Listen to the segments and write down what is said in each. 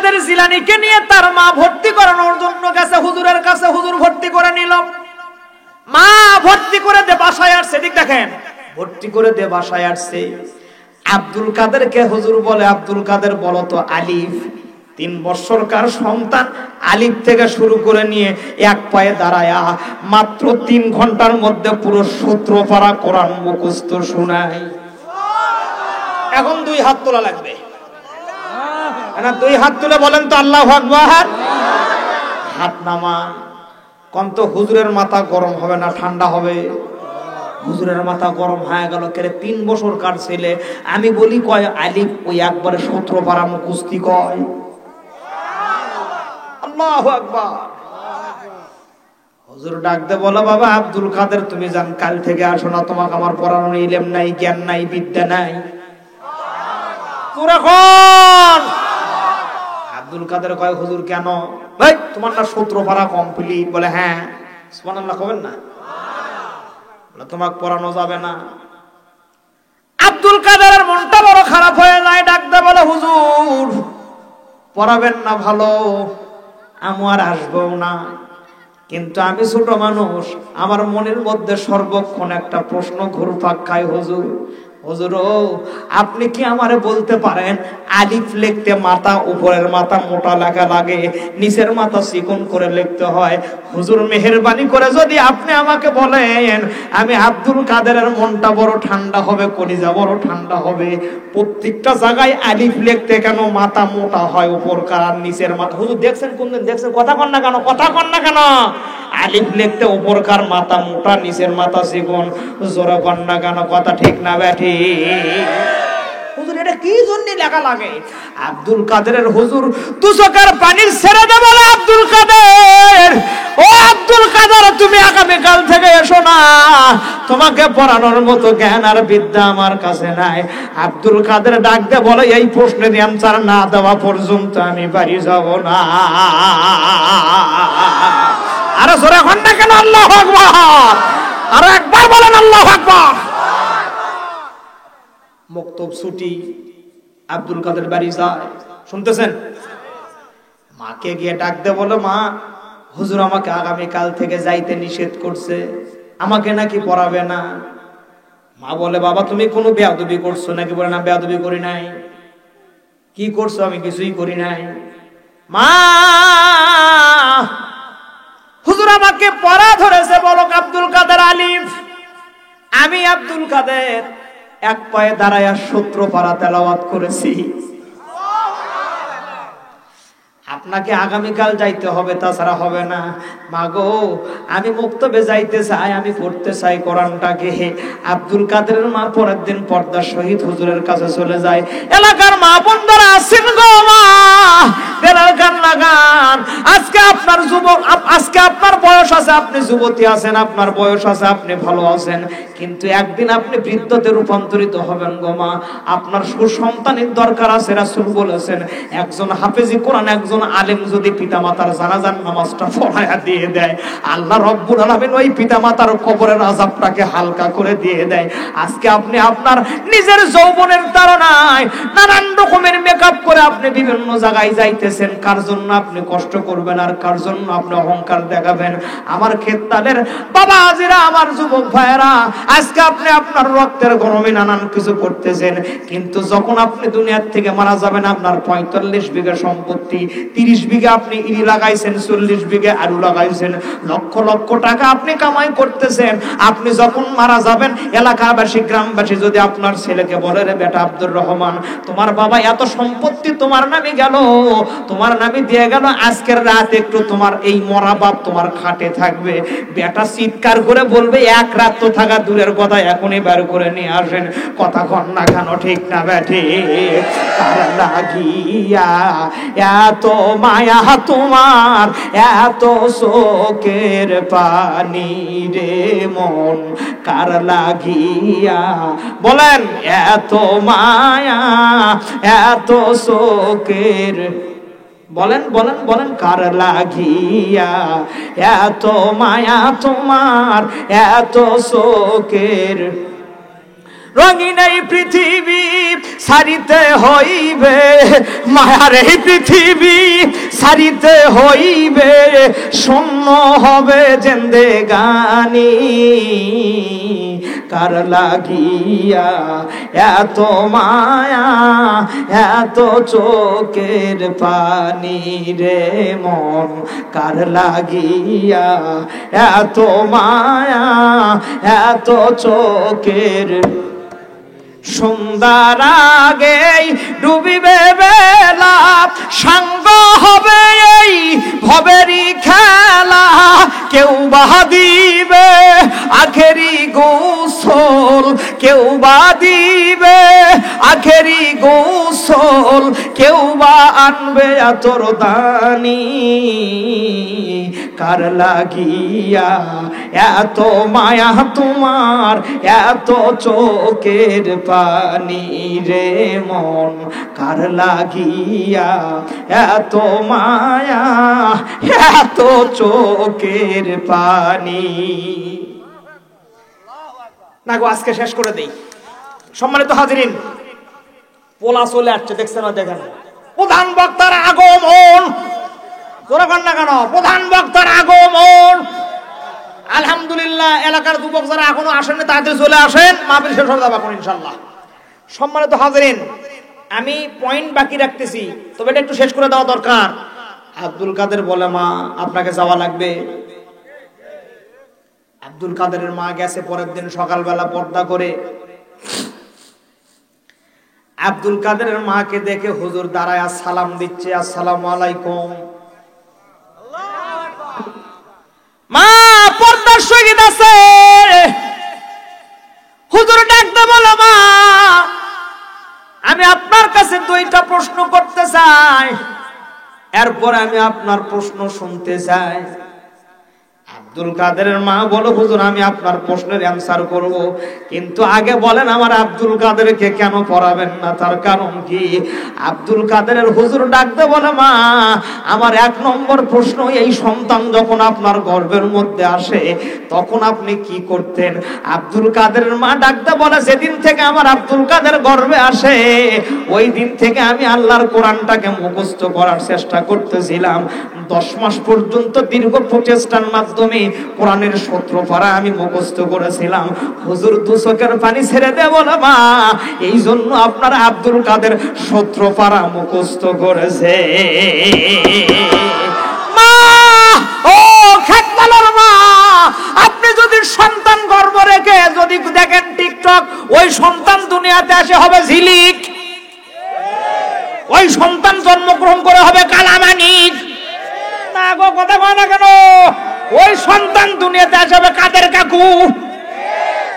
কাদের জিলানীকে নিয়ে তার মা ভর্তি করানোর জন্য গেছে হুজুরের কাছে, হুজুর ভর্তি করে নিল। মা ভর্তি করে দে বাসায় আসছে, ঠিক দেখেন, ভর্তি করে দে বাসায় আসছে। আব্দুল কাদেরকে হুজুর বলে, আব্দুল কাদের বলো তো আলিফ। 3 বছরকার সন্তান আলিফ থেকে শুরু করে নিয়ে এক পায়ে দাঁড়ায়া মাত্র 3 ঘন্টার মধ্যে পুরো 17 পারা কোরআন মুখস্থ শোনায়। এখন 2 হাত তোলা লাগবে না, 2 হাত তুলে বলেন তো আল্লাহু আকবার। হাত নামান। কন্ত হুজুরের মাথা গরম হবে না ঠান্ডা হবে? হুজুরের মাথা গরম হয়ে গেল। কেরে 3 বছরকার ছেলে, আমি বলি কয় আলিফ, ওই একবারে 17 পারা মুখস্থি কয়। আল্লাহু আকবার। হুজুর ডাক দে বলো, বাবা আব্দুল কাদের তুমি জান কাল থেকে আসো না, তোমাকে আমার পড়ানোর ইলম নাই, জ্ঞান নাই, বিদ্যা নাই। আব্দুল কাদের কয় হুজুর কেন? ভাই তোমার না 17 পারা কমপ্লিট? বলে হ্যাঁ। সুবহানাল্লাহ কবেন না? বলে তোমাকে পড়ানো যাবে না। আব্দুল কাদেরের মনটা বড় খারাপ হয়ে যায়, ডাক দে বলে হুজুর পড়াবেন না ভালো, আমি আর আসবো না, কিন্তু আমি ছোট মানুষ, আমার মনের মধ্যে সর্বক্ষণ একটা প্রশ্ন ঘুরপাক খায়। হুজুর, হুজুর আপনি কি আমারে বলতে পারেন আলিফ লিখতে মাথা, উপরের মাথা মোটা লেখা লাগে, নিচের মাথা চিকন করে লিখতে হয়? হুজুর মেহেরবানি করে যদি আপনি আমাকে বলেন, আমি আব্দুল কাদেরের মনটা বড় ঠান্ডা হবে, কলিজা বড় ঠান্ডা হবে। প্রত্যেকটা জায়গায় আলিফ লিখতে কেন মাথা মোটা হয়, উপরকার আর নিচের মাথা? হুজুর দেখছেন কোনদিন? দেখছেন? কথা কন না কেন? কথা কন না কেন? আলিফ লিখতে উপরকার মাথা মোটা, নিচের মাথা চিকন। জোরে কন না কেন? কথা ঠিক না ব্যাঠি? হুজুর এটা কি জন্য লেখা লাগে? আব্দুল কাদেরের হুজুর 2 চোখের পানির ছেড়ে দে বলে, আব্দুল কাদের, ও আব্দুল কাদের তুমি আগামী কাল থেকে এসো না, তোমাকে পড়ানোর মতো জ্ঞান আর বিদ্যা আমার কাছে নাই। আব্দুল কাদের ডাক দে বলে, এই প্রশ্নের অ্যানসার না দেওয়া পর্যন্ত আমি বাড়ি যাব না। আরে জোরে কন না কেন? আল্লাহু আকবার। আর একবার বলেন আল্লাহু আকবার। মক্তব ছুটি, আব্দুল কাদের বাড়ি যায়, শুনতেছেন? মাকে গিয়ে ডাক দে বলো, মা হুজুর আমাকে আগামী কাল থেকে যাইতে নিষেধ করছে, আমাকে নাকি পড়াবে না। মা বলে, বাবা তুমি কোনো বেয়াদবি করছো নাকি? বলে না বেয়াদবি করি নাই। কি করছো? আমি কিছুই করি নাই। মা হুজুর আমাকে পড়া ধরেছে, বলো আব্দুল কাদের আলিফ। আমি আব্দুল কাদের এক পায়ে দাঁড়ায়া 17 পারা তেলাওয়াত করেছি। আপনাকে আগামীকাল যাইতে হবে, তাছাড়া হবে না। মাগো আমি মুক্তবে যাইতে চাই, আমি পড়তে চাই কোরআনটাকে। আব্দুল কাদেরের মা পরের দিন পর্দা শহীদ হুজুরের কাছে চলে যায়। এলাকার মা বোনরা আছেন গো মা, বেলাল গান লাগান। আজকে আপনার যুবক, আজকে আপনার বয়স আছে, আপনি যুবতী আছেন, আপনার বয়স আছে, আপনি ভালো আছেন, কিন্তু একদিন আপনি বৃদ্ধতে রূপান্তরিত হবেন গো মা। আপনার সুসন্তানের দরকার আছে। রাসূল বলেছেন, একজন হাফেজি কোরআন, একজন আলেম যদি পিতামাতার জানাজার নামাজটা পড়ায়া দিয়ে দেয়, আল্লাহ রব্বুল আলামিন ওই পিতামাতার কবরের আযাবটাকে হালকা করে দিয়ে দেয়। আজকে আপনি আপনার নিজের যৌবনের তাড়নায় নানান রকমের মেকআপ করে আপনি বিভিন্ন জায়গায় যাইতেছেন। কার জন্য আপনি কষ্ট করবেন আর কার জন্য আপনি অহংকার দেখাবেন? আমার খেততালের বাবা আজিরা, আমার যুবক ভাইয়েরা, আজকে আপনি আপনার রক্তের গরমে নানান কিছু করতেছেন, কিন্তু যখন আপনি দুনিয়ার থেকে মারা যাবেন, আপনার 45 বিঘা সম্পত্তি, 30 বিঘা আপনি ইরি লাগাইছেন, 40 বিঘা আলু লাগাইছেন, লক্ষ লক্ষ টাকা আপনি কামাই করতেছেন। আপনি যখন মারা যাবেন, এলাকাবাসী গ্রামবাসী যদি আপনার ছেলেকে বলে, রে বেটা আব্দুর রহমান, তোমার বাবা এত সম্পত্তি তোমার নামে গেল, তোমার নামে দিয়ে গেল, আজকের রাত একটু তোমার এই মরা বাপ তোমার খাটে থাকবে। বেটা চিৎকার করে বলবে, এক রাত তো থাকা দূরের কথা, এখনই বের করে নিয়ে আসেন। কথা কন না কেন? ঠিক না বেঠে? কার লাগিয়া এত মায়া তোমার, এত শোকের পানি রে মন, কার লাগিয়া? বলেন, এত মায়া, এত শোকের, বলেন বলেন বলেন, কার লাগিয়া এত মায়া তোমার, এত শোকের রঙিন এই পৃথিবী ছাড়িতে হইবে, মায়ার এই পৃথিবী ছাড়িতে হইবে, শূন্য হবে জিন্দেগানি। কার লাগিয়া এত মায়া, এত চোখের পানি রে মন, কার লাগিয়া এত মায়া, এত চোখের। সন্ধ্যার আগেই ডুবিবে বেলা, সাঙ্গ হবে এই ভবেরই খেলা, কেউ বা দিবে আখেরি গোসল, কেউ বা দিবে আখেরি গোসল, কেউ বা আনবে আতর দানি। কার লাগিয়া এত মায়া তোমার, এত চোখের পানি রে মন, কার লাগিয়া এত মায়া, এত চোখের পানি। না গো, আজকে শেষ করে দেই। সম্মানিত হাজিরিন, পোলা চলে আসছে, দেখছেন না? দেখেন প্রধান বক্তার আগমন, জোরাকান না কেন? প্রধান বক্তার আগমন। আলহামদুলিল্লাহ, এলাকার যুবক যারা এখনো আসেননি তাদের চলে আসেন, মাহফিল শেষ হয়ে যাবে এখন ইনশাআল্লাহ। সম্মানিত হাজিরিন, আমি পয়েন্ট বাকি রাখতেছি, তবে এটা একটু শেষ করে দেওয়া দরকার। আব্দুল কাদের বলে, মা আপনাকে যাওয়া লাগবে। আব্দুল কাদেরের মা গেছে পরের দিন সকালবেলা পর্দা করে। আব্দুল কাদেরের মাকে দেখে হুজুর দাঁড়ায় সালাম দিচ্ছে, আসসালামু আলাইকুম। মা পর্দার সহিত আছে। হুজুর ডাকতে বলো, মা আমি আপনার কাছে দুইটা প্রশ্ন করতে চাই, এরপর আমি আপনার প্রশ্ন শুনতে চাই। আব্দুল কাদেরের মা বলো, হুজুর আমি আপনার প্রশ্নের অ্যান্সার করব, কিন্তু আগে বলেন আমার আব্দুল কাদেরকে কেন পড়াবেন না, তার কারণ কি? আব্দুল কাদেরের হুজুর ডাকতে বলে, মা আমার এক নম্বর প্রশ্ন, এই সন্তান যখন আপনার গর্ভের মধ্যে আসে তখন আপনি কি করতেন? আব্দুল কাদেরের মা ডাকতে বলে, যেদিন থেকে আমার আব্দুল কাদের গর্ভে আসে ওই দিন থেকে আমি আল্লাহর কোরআনটাকে মুখস্থ করার চেষ্টা করতেছিলাম। 10 মাস পর্যন্ত দীর্ঘ প্রচেষ্টার মাধ্যমে কোরআনের সূত্রপাড়া আমি মুখস্থ করেছিলাম। হুজুর দু চোখের পানি ছেড়ে দেব না, মা এই জন্য আপনার আব্দুল কাদের সূত্রপাড়া মুখস্থ করেছে। মা, ও খেতমালার মা, আপনি যদি সন্তান গর্ভ রেখে যদি দেখেন টিকটক, ওই সন্তান দুনিয়াতে আসে হবে ঝিলিক, ওই সন্তান জন্মগ্রহণ করে হবে কালামানিক। না গো, কথা কয় না কেন? ওই সন্তান দুনিয়াতে আসবে কাদের কাকু।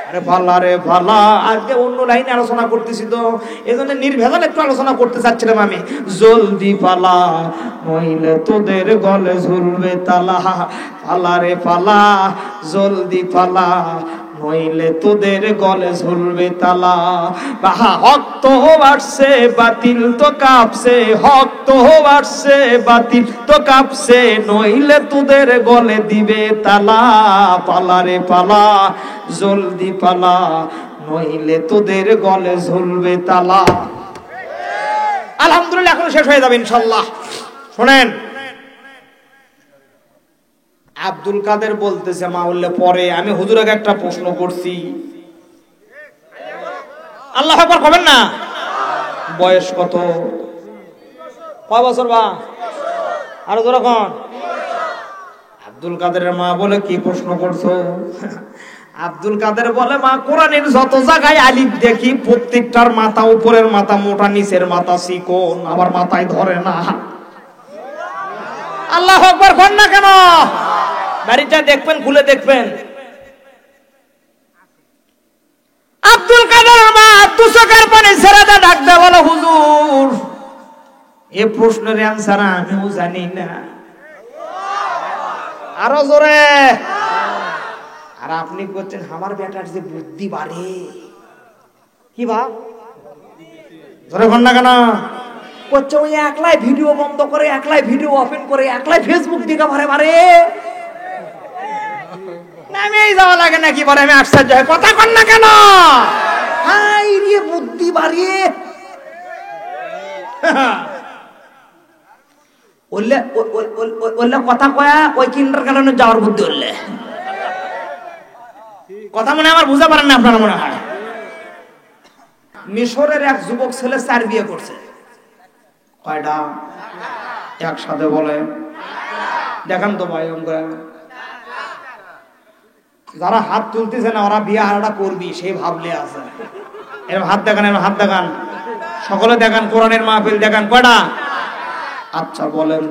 আরে ভালা রে ভালা, আজকে অন্য লাইনে আলোচনা করতেছি তো এজন্য নির্ভেজাল একটু আলোচনা করতে চাচ্ছিলাম আমি। জলদি পালা নইলে তোদের গলে ঝুলবে তালা, পালা রে পালা জলদি পালা নইলে তোদের গলে ঝুলবে তালা। হক তো বাড়ছে বাতিল তো কাঁপছে, হক তো বাড়ছে বাতিল তো কাঁপছে, নইলে তোদের গলে দিবে তালা। পালা রে পালা জলদি পালা নইলে তোদের গলে ঝুলবে তালা। আলহামদুলিল্লাহ, এখন শেষ হয়ে যাবে ইনশাআল্লাহ। শোনেন, আব্দুল কাদের বলতেছে, মা বললে পরে আমি হুজুরকে একটা প্রশ্ন করছি। আল্লাহু আকবার কবেন না? বয়স কত? কয় বছর? বা আরো যখন আব্দুল কাদেরের মা বলে, কি প্রশ্ন করছো? আব্দুল কাদের বলে, মা কোরআনের যত জায়গায় আলিফ দেখি প্রত্যেকটার মাথা, উপরের মাথা মোটা, নিচের মাথা চিকন, আবার মাথায় ধরে না। আল্লাহু আকবার কোন না কেন? বাড়িটা দেখবেন, খুলে দেখবেন। আব্দুল কাদের মা দু চোখের পানি ছেড়ে দা ডাকতে বলো, হুজুর এই প্রশ্নের অ্যান্সার আমিও জানি না। আরো জোরে। আর আপনি করছেন আমার বেটার যে বুদ্ধি বাড়ে। কি বা ধরে ঘন না কেন করছে? ওই একলাই ভিডিও বন্ধ করে, একলাই ভিডিও ওপেন করে, একলাই ফেসবুক দিকে মারে মারে। আমি এই যাওয়া লাগে নাকি? বলে আমি আশ্চর্য হয়, কথা কন না কেন? হ্যাঁ, বাড়িয়ে বুদ্ধি বাড়িয়ে কথা কয়া ওই কিন্ডারগার্টেনে যাওয়ার বুদ্ধি হলে কথা মনে আমার বুঝা পারেন না আপনারা মনে হয়। মিশরের এক যুবক ছেলে 4 বিয়ে করছে। কয়টা? একসাথে বলে দেখান তো ভাই। যারা হাত তুলতেছে না ওরা বিয়ে আরটা করবি সেই ভাবলে আছে। এরকম হাত দেখান, এরকম হাত দেখান, সকলে দেখান, কোরআনের মাহফিল দেখান। কয়টা? আচ্ছা বলেন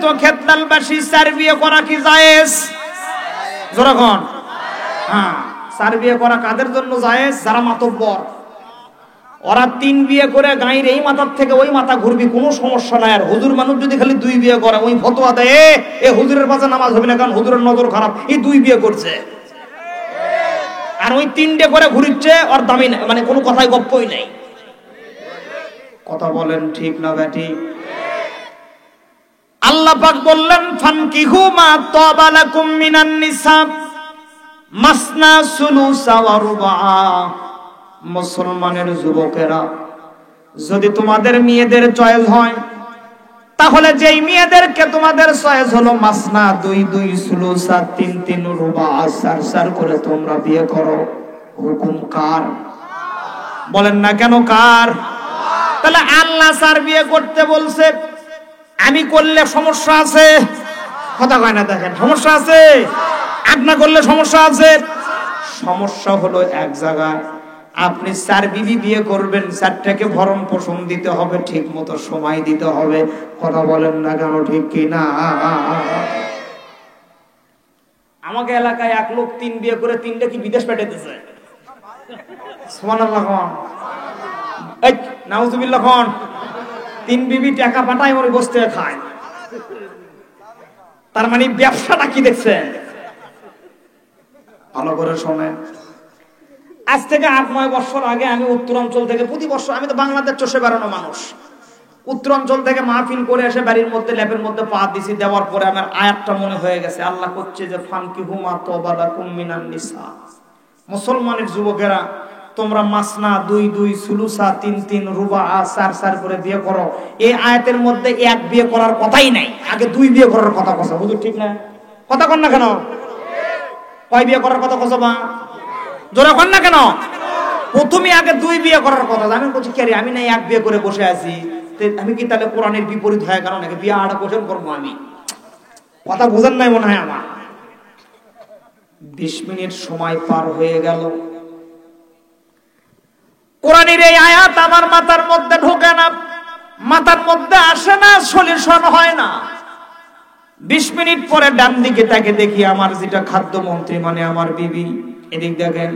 তো খেতলালবাসী 4 বিয়ে করা কি জায়েজ? জোরাখন। হ্যাঁ, 4 বিয়ে করা কাদের জন্য জায়েজ? যারা মাতব্বর। ওরা 3 বিয়ে করে গাঁয়ের এই মাথার থেকে ওই মাথা ঘুরবি, কোনো সমস্যা নাই। আর হুজুর মানুষ যদি খালি 2 বিয়ে করে ওই ফতোয়া দেয় এ হুজুরের পাশে নামাজ হবে না, কারণ হুজুরের নজর খারাপ, এই 2 বিয়ে করছে। আর ওই 3টে করে ঘুরিচ্ছে, ওর দামি নাই, মানে কোনো কথাই গপ্পই নাই। কথা বলেন ঠিক না ব্যাটি? আল্লাহ পাক বললেন ফানকিহু মা তাবা লাকুম মিনান নিসা মাসনা সুলুসা ওয়া রুবা। মুসলমানের যুবকেরা, যদি তোমাদের মেয়েদের চয়েস হয় তাহলে যেই মেয়েদেরকে তোমাদের চয়েস হলো মাসনা 2 সুলুসা 3 রুবা 4 করে তোমরা বিয়ে করো। হুকুম কার? বলেন না কেন কার? তাহলে আল্লাহ 4 বিয়ে করতে বলছে, আমি করলে সমস্যা আছে? কথা কয় না, দেখেন সমস্যা আছে। আপনি করলে সমস্যা আছে। সমস্যা হলো এক জায়গায়, আপনি 4 বিবি বিয়ে করবেন, 4টাকে ভরণ পোষণ দিতে হবে, ঠিক মতো সময় দিতে হবে। কথা বলেন না কেন, ঠিক কি না? আমাকে এলাকায় এক লোক 3 বিয়ে করে 3টা কি বিদেশ পাঠাইতেছে। সুবহানাল্লাহ কোন, এই নাউজুবিল্লাহ কোন। 3 বিবি টাকা পাঠায় ওর বসতে খায়। তার মানে ব্যবসাটা কি দেখছেন? ভালো করে শোনেন। আজ থেকে 8-9 বছর আগে আমি উত্তরাঞ্চল থেকে প্রতি বছর, আমি তো বাংলাদেশ চষে বেড়ানো মানুষ, উত্তরাঞ্চল থেকে মাহফিল করে এসে বাড়ির মধ্যে ল্যাপের মধ্যে পা দিছি। দেওয়ার পরে আমার আয়াতটা মনে হয়ে গেছে। আল্লাহ করছে যে ফানকিহু মা তাবা লাকুম মিনান নিসা। মুসলমানের যুবকেরা, তোমরা মাসনা 2 সুলুসা 3 রুবা 4 করে বিয়ে করো। এই আয়াতের মধ্যে 1 বিয়ে করার কথাই নাই, আগে 2 বিয়ে করার কথা কথা। হুজুর ঠিক না? কথা কন না কেন? কয় বিয়ে করার কথা কথা? জোরে কন না কেন? প্রথমে আগে 2 বিয়ে করার কথা। আমি বলছি কি আমি নাই 1 বিয়ে করে বসে আছি, আমি কি তাহলে কোরআনের বিপরীত হয়? কারণ নাকি বিয়ে আড়া পোষণ করবো আমি? কথা বোঝেন নাই মনে হয় আমার। 20 মিনিট সময় পার হয়ে গেল, কোরআনের এই আয়াত আমার মাথার মধ্যে ঢোকে না, মাথার মধ্যে আসে না, সলিউশন হয় না। 20 মিনিট পরে ডান দিকে তাকে দেখি আমার যেটা খাদ্যমন্ত্রী মানে আমার বিবি, এদিক দেখেন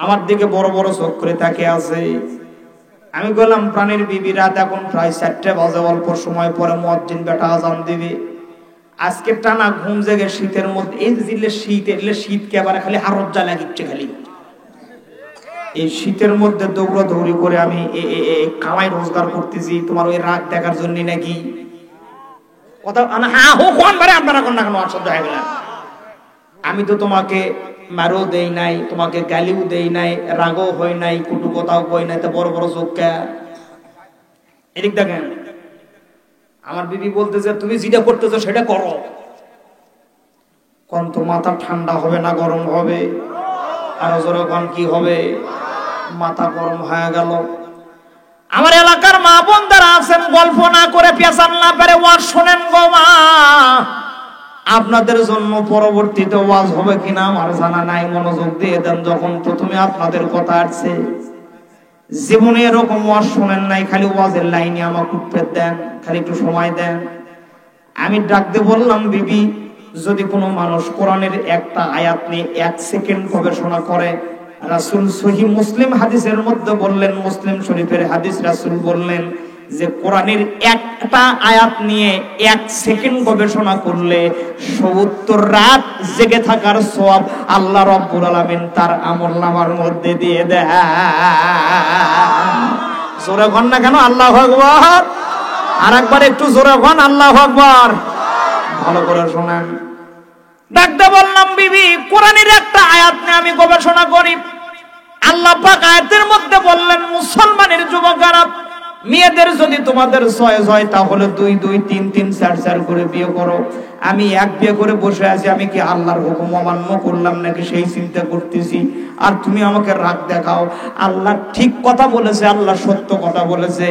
আমার দিকে বড় বড় চোখ করে তাকে আছে। আমি বললাম প্রাণের বিবি, রাত এখন প্রায় 4টা বাজে, অল্প সময় পরে মুয়াজ্জিন বেটা আজান দিবে। আজকে টানা ঘুম জেগে শীতের মধ্যে, এই যে শীত, এলে শীতকে আবার খালি হারজ্জা লাগিচ্ছে। খালি এই শীতের মধ্যে দৌড়াদৌড়ি করে আমি কামাই রোজগার করতেছি তোমার ওই রাগ দেখার জন্য নাকি? কথা হ্যাঁ হো কোন বারে আপনারা কোন না কেন অসহ্য হয়ে গেলেন। আমি তো তোমাকে মারও দেই নাই, তোমাকে গালিও দেই নাই, রাগও হই নাই, কুটু কথাও কই নাই, তো বড় বড় চোখ কে? এদিক দেখেন আমার বিবি বলতেছে তুমি যেটা করতেছো সেটা করো। কোন তো মাথা ঠান্ডা হবে না গরম হবে? আর যখন কি হবে? মাথা গরম হয়ে গেল। আমার এলাকার মা বোনরা আছেন, গল্প না করে পেছান না পারে ওয়াজ শোনেন গো মা। আপনাদের জন্য পরবর্তীতে ওয়াজ হবে কিনা আমার জানা নাই, মনোযোগ দিয়ে দেন। যখন প্রথমে আপনাদের কথা আসছে, জীবনে এরকম ওয়াজ শোনেন নাই, খালি ওয়াজের লাইনে আমাকে উত্তর দেন, খালি একটু সময় দেন। আমি ডাকতে বললাম বিবি, যদি কোনো মানুষ কোরআনের একটা আয়াত নিয়ে 1 সেকেন্ড গবেষণা করে, রাসূল সহিহ মুসলিম হাদিসের মধ্যে বললেন, মুসলিম শরীফের হাদিস, রাসূল বললেন যে কোরআনের একটা আয়াত নিয়ে 1 সেকেন্ড গবেষণা করলে ৭০ রাত জেগে থাকার সওয়াব আল্লাহ রাব্বুল আলামিন তার আমলনামার মধ্যে দিয়ে দেয়। জোরে বল না কেন আল্লাহু আকবার? আরেকবার একটু জোরে বল আল্লাহু আকবার। ভালো করে শুনেন। ডাকতে বললাম বিবি, কোরআনের একটা আয়াত নিয়ে আমি গবেষণা করি, আল্লাহ পাক আয়াতের মধ্যে বললেন, মুসলমানের যুবকেরা, মেয়েদের যদি তোমাদের চয়েস হয় তাহলে 2 2 3 3 4 4 করে বিয়ে করো। আমি এক বিয়ে করে বসে আছি, আমি কি আল্লাহর হুকুম অমান্য করলাম নাকি সেই চিন্তা করতেছি, আর তুমি আমাকে রাগ দেখাও। আল্লাহ ঠিক কথা বলেছে, আল্লাহ সত্য কথা বলেছে।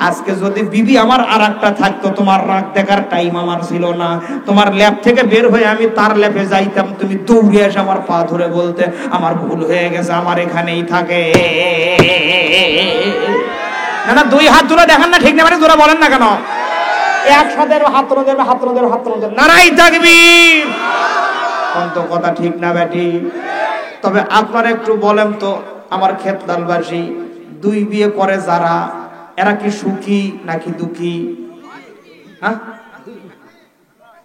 আজকে যদি বিবি আমার আর একটা থাকতো, তোমার রাগ দেখার টাইম আমার ছিল না। তোমার ল্যাব থেকে বের হয়ে আমি তার ল্যাবে যাইতাম, তুমি দৌড়ে এসে আমার পা ধরে বলতে আমার ভুল হয়ে গেছে, আমার এখানেই থাকে। না না, 2 হাত তুলে দেখেন না, ঠিক না? মানে জোরে বলেন না কেন? একসাথে হাত তুলে দেবে, হাত তুলে দেবে, হাত তুলে দেবে, নারাই তাকবীর। কোন তো কথা ঠিক না বেটি? তবে আপনারা একটু বলেন তো, আমার খেতলালবাসী, 2 বিয়ে করে যারা, এরা কি সুখী নাকি দুঃখী? হ্যাঁ,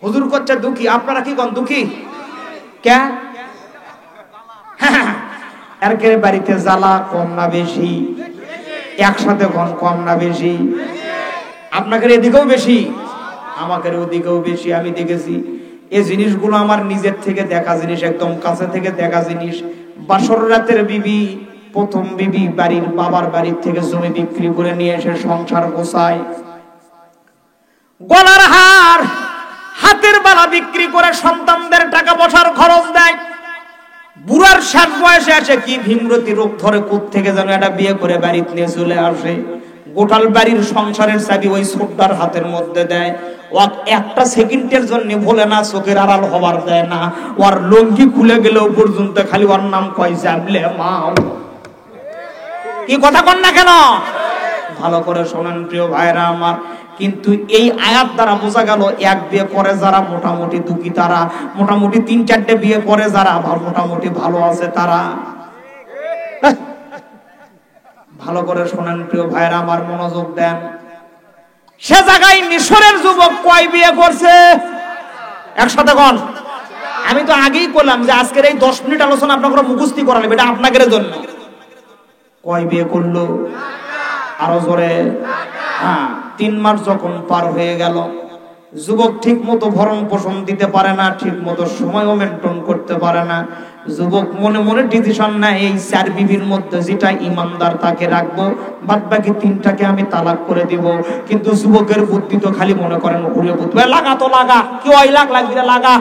হুজুর করছে দুঃখী, আপনারা কি কোন দুঃখী? কে এর বাড়িতে জ্বালা কম না বেশি? একসাথে কম না বেশি? আপনাদের এদিকেও বেশি, আমাদের ওদিকেও বেশি। আমি দেখেছি এই জিনিসগুলো, আমার নিজের থেকে দেখা জিনিস, একদম কাছে থেকে দেখা জিনিস। বাসর রাতের বিবি, প্রথম বিবি বাড়ির বাবার বাড়ির থেকে জমি বিক্রি করে নিয়ে এসে সংসার গোছায়, গলার হার, হাতের বালা বিক্রি করে সন্তানদের টাকা পয়সার খরচ দেয়। বুড়ার শেষ বয়সে আসে কি ভীমরতি রোগ ধরে কোথ থেকে যেন একটা বিয়ে করে বাড়িতে নিয়ে চলে আসে। গোটাল বাড়ির সংসারের চাবি ওই ছোটদার হাতের মধ্যে দেয়। ও একটা সেকেন্ডের জন্য ভোলে না, চোখের আড়াল হবার দেয় না। ওর লঙ্গি খুলে গেলেও পর্যন্ত খালি ওর নাম কয় জাবলে মা। কি কথা কন না কেন? ভালো করে শোনেন প্রিয় ভাইরা আমার। কিন্তু এই আয়াত দ্বারা বোঝা গেল, এক বিয়ে করে যারা মোটামুটি দুঃখী, তারা মোটামুটি 3 4টে বিয়ে করে যারা আবার মোটামুটি ভালো আছে তারা। ভালো করে শোনেন প্রিয় ভাইরা আমার, মনোযোগ দেন। সে জায়গায় মিশরের যুবক কয় বিয়ে করছে? একসাথে কোন? আমি তো আগেই বললাম যে আজকের এই 10 মিনিট আলোচনা আপনাকে মুখস্থি করা নেবে, এটা আপনাদের জন্য। কয় বিয়ে করলো? আরো জোরে। হ্যাঁ, 3 মাস যখন পার হয়ে গেল, যুবক ঠিক মতো ভরণ পোষণ দিতে পারে না, ঠিক মতো সময়ও মেনটেন করতে পারে না। যুবক মনে মনে ডিসিশন নেয়, এই 4 বিবির মধ্যে যেটা ইমানদার তাকে রাখবো, বাদ বাকি 3টাকে আমি তালাক করে দিব। কিন্তু যুবকের বুদ্ধি তো খালি মনে করেন ঘুরে বুদ্ধি, লাগা তো লাগা, কি 1 লাখ লাগবে লাগা,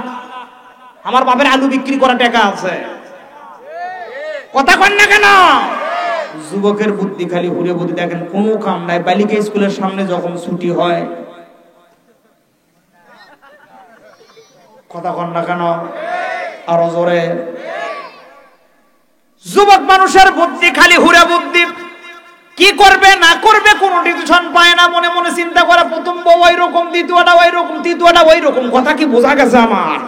আমার বাপের আলু বিক্রি করা টাকা আছে। কথা কন না কেন? যুবকের বুদ্ধি খালি ঘুরে বুদ্ধি, দেখেন কোনো কাম নাই। বালিকা স্কুলের সামনে যখন ছুটি হয়, কথা কন না কেন? আরো জোরে। যুবক মানুষের বুদ্ধি খালি হুরে বুদ্ধি, কি করবে না করবে কোনো ডিসিশন পায় না। মনে মনে চিন্তা করে, প্রথম বউ ওই রকম, দ্বিতীয়টা ওই রকম, তৃতীয়টা ওই রকম। কথা কি বোঝা গেছে আমার?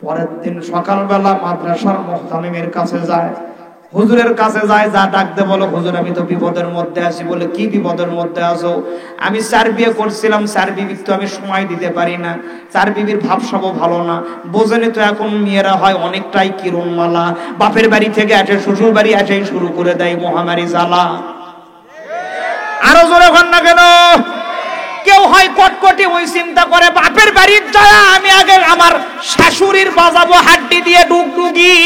পরের দিন সকালবেলা মাদ্রাসার মুহতামিমের কাছে যায়, হুজুরের কাছে যায়, যা ডাকতে বলো, হুজুর আমি তো বিপদের মধ্যে আছি। বলে কি বিপদের মধ্যে আছো? আমি 4 বিয়ে করছিলাম, 4 বিবির তো আমি সময় দিতে পারি না, 4 বিবির ভাবসাবও ভালো না, বোঝেনি তো এখন মেয়েরা হয় অনেকটাই কিরণমালা, বাপের বাড়ি থেকে আসে, শ্বশুর বাড়ি আসেই শুরু করে দেয় মহামারী জ্বালা। আরো জোরে কন না কেন? কেউ হয় কটকটি, ওই চিন্তা করে বাপের বাড়ির যায় আমি আগে আমার শাশুড়ির বাজাবো হাড্ডি দিয়ে ডুগডুগি।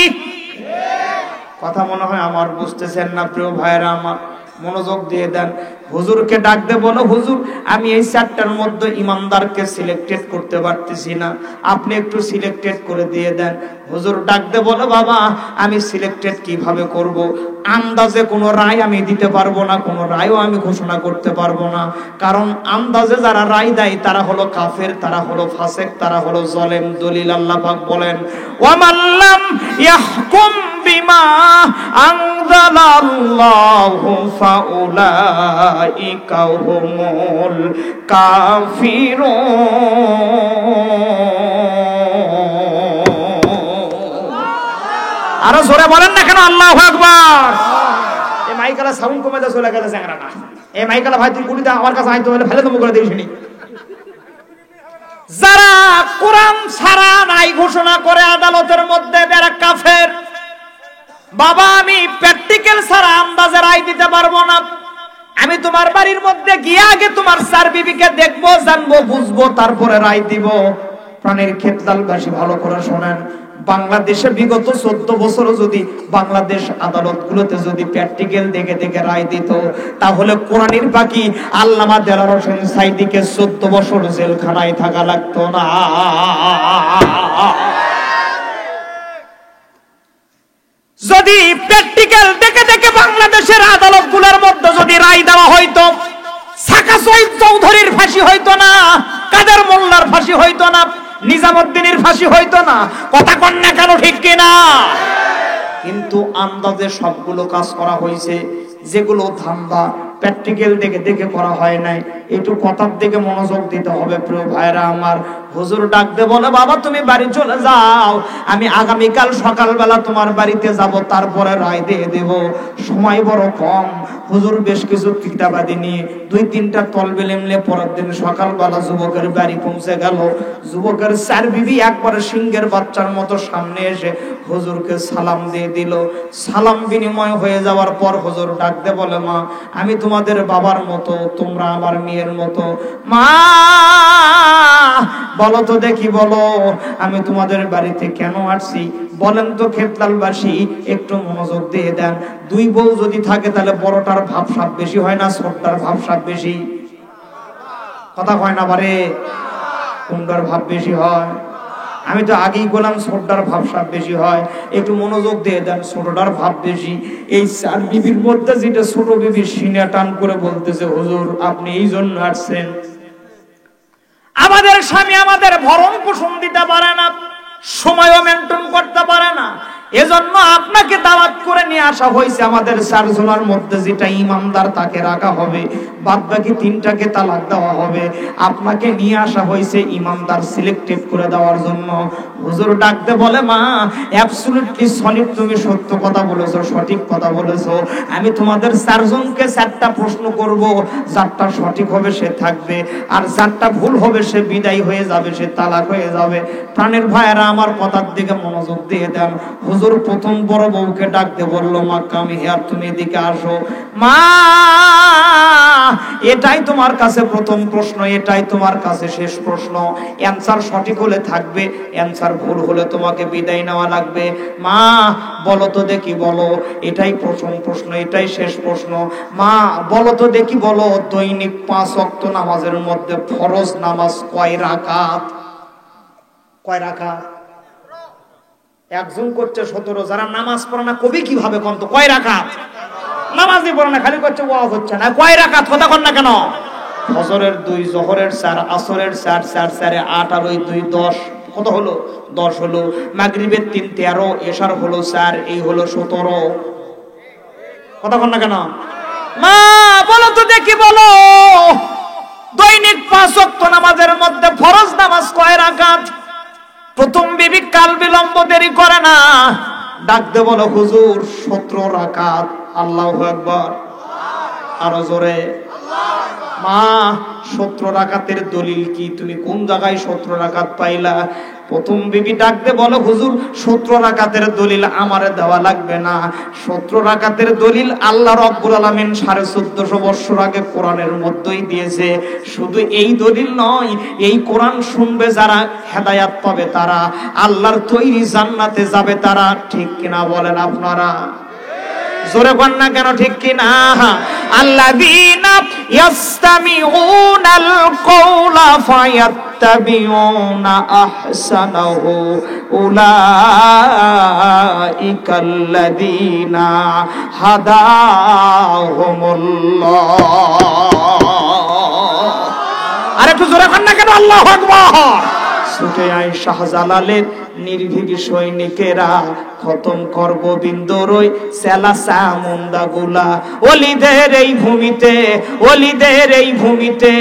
কথা মনে হয় আমার বুঝতেছেন না প্রিয় ভাইরা আমার, মনোযোগ দিয়ে দেন। হুজুরকে ডাকতে বলো, হুজুর আমি এই 4টার মধ্যে ইমানদারকে সিলেক্টেড করতে পারতেছি না, আপনি একটু সিলেক্টেড করে দিয়ে দেন। হুজুর ডাকতে বলো, বাবা আমি সিলেক্টেড কিভাবে করব? আন্দাজে কোনো রায় আমি দিতে পারবো না, কোনো রায়ও আমি ঘোষণা করতে পারবো না। কারণ আন্দাজে যারা রায় দেয় তারা হলো কাফের, তারা হলো ফাসেক, তারা হলো জালেম। দলিল আল্লাহ পাক বলেন, ওয়ামাল্লাম ইয়াহকুম বিমা আনজালাল্লাহু ফাউলাইকা হুমুল কাফিরুন। আরো জোরে বলেন না কেন? আল্লাহু আকবার। এই মাইকালা সাউন্ড কমে দা চলে গেছে চ্যাংড়াটা। এই মাইকালা ভাই তুই কুড়িতে আমার কাছে আইতো বলে ফেলে দেবো করে দিইছিনি। যারা কোরআন ছাড়া নাই ঘোষণা করে আদালতের মধ্যে, এরা কাফের। বাবা আমি প্র্যাকটিক্যাল ছাড়া আন্দাজে রায় দিতে পারবো না। আমি তোমার বাড়ির মধ্যে গিয়ে আগে তোমার 4 বিবিকে দেখবো, জানবো, বুঝবো, তারপরে রায় দিব। প্রাণের খেতলালবাসী ভালো করে শোনেন, বাংলাদেশে বিগত 14 বছর যদি বাংলাদেশ আদালতগুলোতে যদি প্র্যাকটিক্যাল দেখে দেখে রায় দিত, তাহলে কোরআনের বাকি আল্লামা দেলাওয়ার হোসেন সাঈদীকে 14 বছর জেলখানায় থাকা লাগতো না। যদি প্র্যাকটিক্যাল দেখে দেখে বাংলাদেশের আদালতগুলোর মধ্যে যদি রায় দেওয়া হইতো, সাকা শহীদ চৌধুরীর ফাঁসি হইতো না, কাদের মোল্লার ফাঁসি হইতো না, নিজামউদ্দিনের ফাঁসি হইতো না। কথা কন না কেন, ঠিক কিনা? কিন্তু আন্দাজে সবগুলো কাজ করা হয়েছে। যেগুলো ধান্দা প্র্যাকটিক্যাল দেখে দেখে করা হয় নাই, একটু কথার দিকে মনোযোগ দিতে হবে প্রিয় ভাইরা আমার। হুজুর ডাক দে বলে, বাবা তুমি বাড়ি চলে যাও, আমি আগামীকাল সকালবেলা তোমার বাড়িতে যাব, তারপরে রায় দিয়ে দেব। সময় বড় কম। হুজুর বেশ কিছু কিতাবাদি নিয়ে 2-3টা তলবে লেমলে পরের দিন সকালবেলা যুবকের বাড়ি পৌঁছে গেল। যুবকের 4 বিবি একবারে সিংহের বাচ্চার মতো সামনে এসে হুজুরকে সালাম দিয়ে দিল। সালাম বিনিময় হয়ে যাওয়ার পর হুজুর ডাক দে বলে, মা আমি তোমাদের বাবার মতো, তোমরা আমার মেয়ের মতো। মা বলো তো দেখি, বলো আমি তোমাদের বাড়িতে কেন আসছি বলেন তো খেতলালবাসী, একটু মনোযোগ দিয়ে দেন। 2 বউ যদি থাকে তাহলে বড়টার ভাবসাব বেশি হয় না ছোটটার ভাবসাব বেশি? কথা কয় না বারে, কোনটার ভাব বেশি হয়? আমি তো আগেই বললাম ছোটটার ভাবসাব বেশি হয়। একটু মনোযোগ দিয়ে দেন, ছোটটার ভাব বেশি। এই 4 বিবির মধ্যে যেটা ছোট বিবি সিনা টান করে বলতেছে, হুজুর আপনি এই জন্য আসছেন, আমাদের স্বামী আমাদের ভরণ পোষণ দিতে পারে না, সময়ও মেনটেন করতে পারে না, এজন্য আপনাকে দাওয়াত করে নিয়ে আসা হয়েছে। আমাদের 4 জনের মধ্যে যেটা ইমানদার তাকে রাখা হবে, বাদ বাকি 3টাকে তালাক দেওয়া হবে। আপনাকে নিয়ে আসা হয়েছে ইমানদার সিলেক্টেড করে দেওয়ার জন্য। হুজুর ডাকতে বলে, মা অ্যাবসলিউটলি সলিড, তুমি সত্য কথা বলেছো, সঠিক কথা বলেছো। আমি তোমাদের 4 জনকে 4টা প্রশ্ন করব, যারটা সঠিক হবে সে থাকবে, আর যারটা ভুল হবে সে বিদায় হয়ে যাবে, সে তালাক হয়ে যাবে। প্রাণের ভাইয়েরা আমার কথার দিকে মনোযোগ দিয়ে দেন। হুজুর প্রথম বড় বউকে ডাকতে বলল, মা কাম হিয়ার, তুমি এদিকে আসো। মা এটাই তোমার কাছে প্রথম প্রশ্ন, এটাই তোমার কাছে শেষ প্রশ্ন। অ্যানসার সঠিক হলে থাকবে, অ্যানসার ভুল হলে তোমাকে বিদায় নেওয়া লাগবে। মা বলো তো দেখি, বলো এটাই প্রথম প্রশ্ন, এটাই শেষ প্রশ্ন। মা বলো তো দেখি, বলো দৈনিক 5 ওয়াক্ত নামাজের মধ্যে ফরজ নামাজ কয় রাকাত? কয় রাকাত? একজন করছে 17, যারা নামাজ পড়ে না কবি কিভাবে কোন তো কয় রাকাত? নামাজই পড়ে না, খালি করছে ওয়াজ হচ্ছে না। কয় রাকাত? কথা কন না কেন? ফজরের 2, জোহরের 4, আসরের 4, 4 4 8 আর ওই 2 10, কত হলো? 10 হলো। মাগরিবের 3 13, এশার হলো 4, এই হলো 17। কথা কন না কেন? মা বলো তো দেখি, বলো দৈনিক 5 ওয়াক্ত নামাজের মধ্যে ফরজ নামাজ কয় রাকাত? প্রথম বিবি কাল বিলম্ব দেরি করে না, ডাকতে বলো, হুজুর 17 রাকাত। আল্লাহু আকবার, আরো জোরে। মা 17 রাকাতের দলিল কি? তুমি কোন জায়গায় 17 রাকাত পাইলা? প্রথম বিবি ডাকতে বলো, হুজুর 17 রাকাতের দলিল আমারে দেওয়া লাগবে না। 17 রাকাতের দলিল আল্লাহ রাব্বুল আলামিন 1450 বছর আগে কোরআনের মধ্যেই দিয়েছে। শুধু এই দলিল নয়, এই কোরআন শুনবে যারা হেদায়েত পাবে, তারা আল্লাহর তৈরি জান্নাতে যাবে তারা। ঠিক কিনা বলেন আপনারা? জোরে বল না কেন, ঠিক কিনা? আল্লাযীনা ইয়াসতামিউনাল কওলা ফায়াত্তাবিউনা আহসানাহু উলাইকাল্লাযীনা হাদাহুমুল্লাহ। আরেকটু জোরে বল না কেন? আল্লাহু আকবার। ছুটে আয় শাহজালালের নির্ভীক সৈনিকেরা, খতম কর গোবিন্দরই সেলা সামুন্দা গুলা। অলিদের এই ভূমিতে, অলিদের এই ভূমিতে,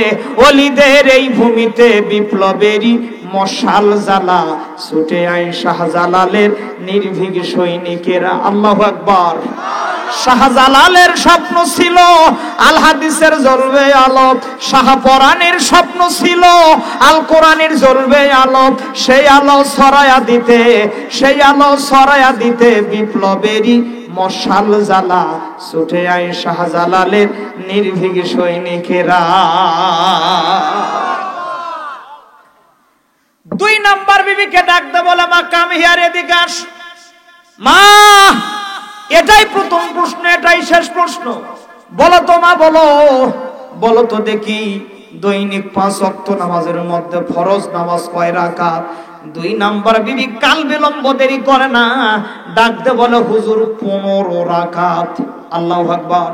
অলিদের এই ভূমিতে বিপ্লবেরই মশাল জ্বালা। ছুটে আয় শাহজালালের নির্ভীক সৈনিকেরা। আল্লাহু আকবার। শাহজালালের স্বপ্ন ছিল আল হাদিসের জ্বলবে আলো, শাহপরানের স্বপ্ন ছিল আল কোরআনের জ্বলবে আলো। সেই আলো ছড়ায়া দিতে, সেই আলো ছড়ায়া দিতে বিপ্লবেরই মশাল জ্বালা। ছুটে আয় শাহজালালের নির্ভীক সৈনিকেরা। দুই নাম্বার বিবিকে ডাকতে বলে মা কাম হিয়ার, এদিকে আস। মা, এটাই প্রথম প্রশ্ন, এটাই শেষ প্রশ্ন। বলো তো মা, বলো বলো তো দেখি, দৈনিক 5 ওয়াক্ত নামাজের মধ্যে ফরজ নামাজ কয় রাকাত? দুই নাম্বার বিবি কাল বিলম্ব দেরি করে না, ডাকতে বলে হুজুর 15 রাকাত। আল্লাহু আকবার।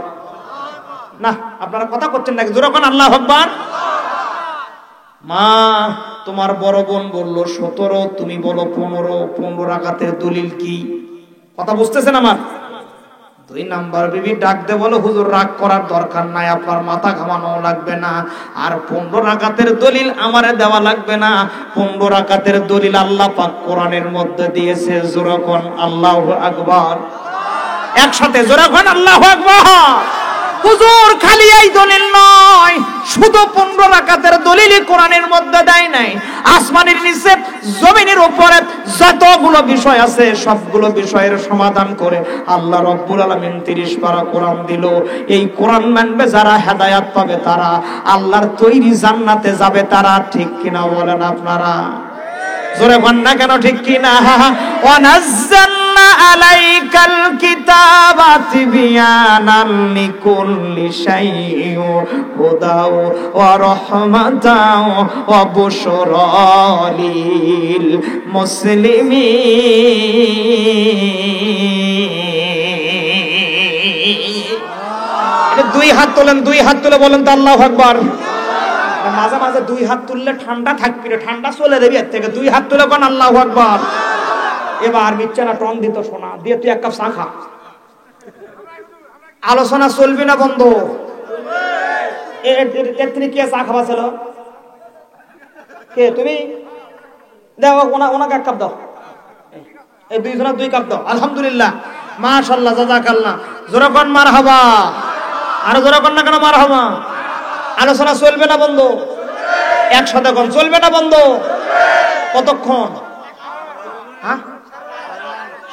না, আপনারা কথা করছেন নাকি? জোরে কোন আল্লাহু আকবার। মা, তোমার বড় বোন বললো 17, তুমি বলো 15 রাকাতের দলিল কি? কথা বুঝতেছেন আমার? দুই নাম্বার বিবি ডাকতে বলো হুজুর রাগ করার দরকার নাই, আপনার মাথা ঘামানো লাগবে না, আর 15 রাকাতের দলিল আমারে দেওয়া লাগবে না। 15 রাকাতের দলিল আল্লাহ পাক কোরআনের মধ্যে দিয়েছে। জোরে কোন আল্লাহু আকবার। একসাথে জোরে কোন আল্লাহু আকবার। হুজুর খালি এই দলিল নয়, শুধু 15 রাকাতের দলিলই কোরআনের মধ্যে দেয় নাই, আসমানের নিচে জমিনের উপরে যতগুলো বিষয় আছে সবগুলো বিষয়ের সমাধান করে আল্লাহ রাব্বুল আলামিন 30 পারা কোরআন দিল। এই কোরআন মানবে যারা হেদায়েত পাবে তারা, আল্লাহর তৈরি জান্নাতে যাবে তারা। ঠিক কিনা বলেন আপনারা? জোরে বলেন না কেন ঠিক কিনা? ওয়া নাযালনা আলাইকাল কিতাবা তিবয়ানান লিকুল্লি শাইইন হুদাও ওয়া রাহমাতাও ওয়া বুশরা লিল মুসলিমিন। দুই হাত তোলেন, দুই হাত তুলে বলেন তো আল্লাহু আকবার। মাঝে মাঝে দুই হাত তুললে ঠান্ডা থাকবি রে, ঠান্ডা চলে দেবি এর থেকে। দুই হাত তুলে কোন আল্লাহু আকবার। এবার মিথ্যা না, টন দিত সোনা দিয়ে তুই এক কাপ চা খা। আলোচনা চলবি না বন্ধ? তুমি কে চা খাওয়া ছিল? কে তুমি? দাও ওনাকে এক কাপ দাও, এই দুইজনের 2 কাপ দাও। আলহামদুলিল্লাহ, মাশাআল্লাহ, জাযাকাল্লাহ। জোরে কোন মারহাবা। আরো জোরে কোন না কেন মারহাবা। আলোচনা চলবে না বন্ধ? একসাথে কোন চলবে না বন্ধ? কতক্ষণ? হ্যাঁ,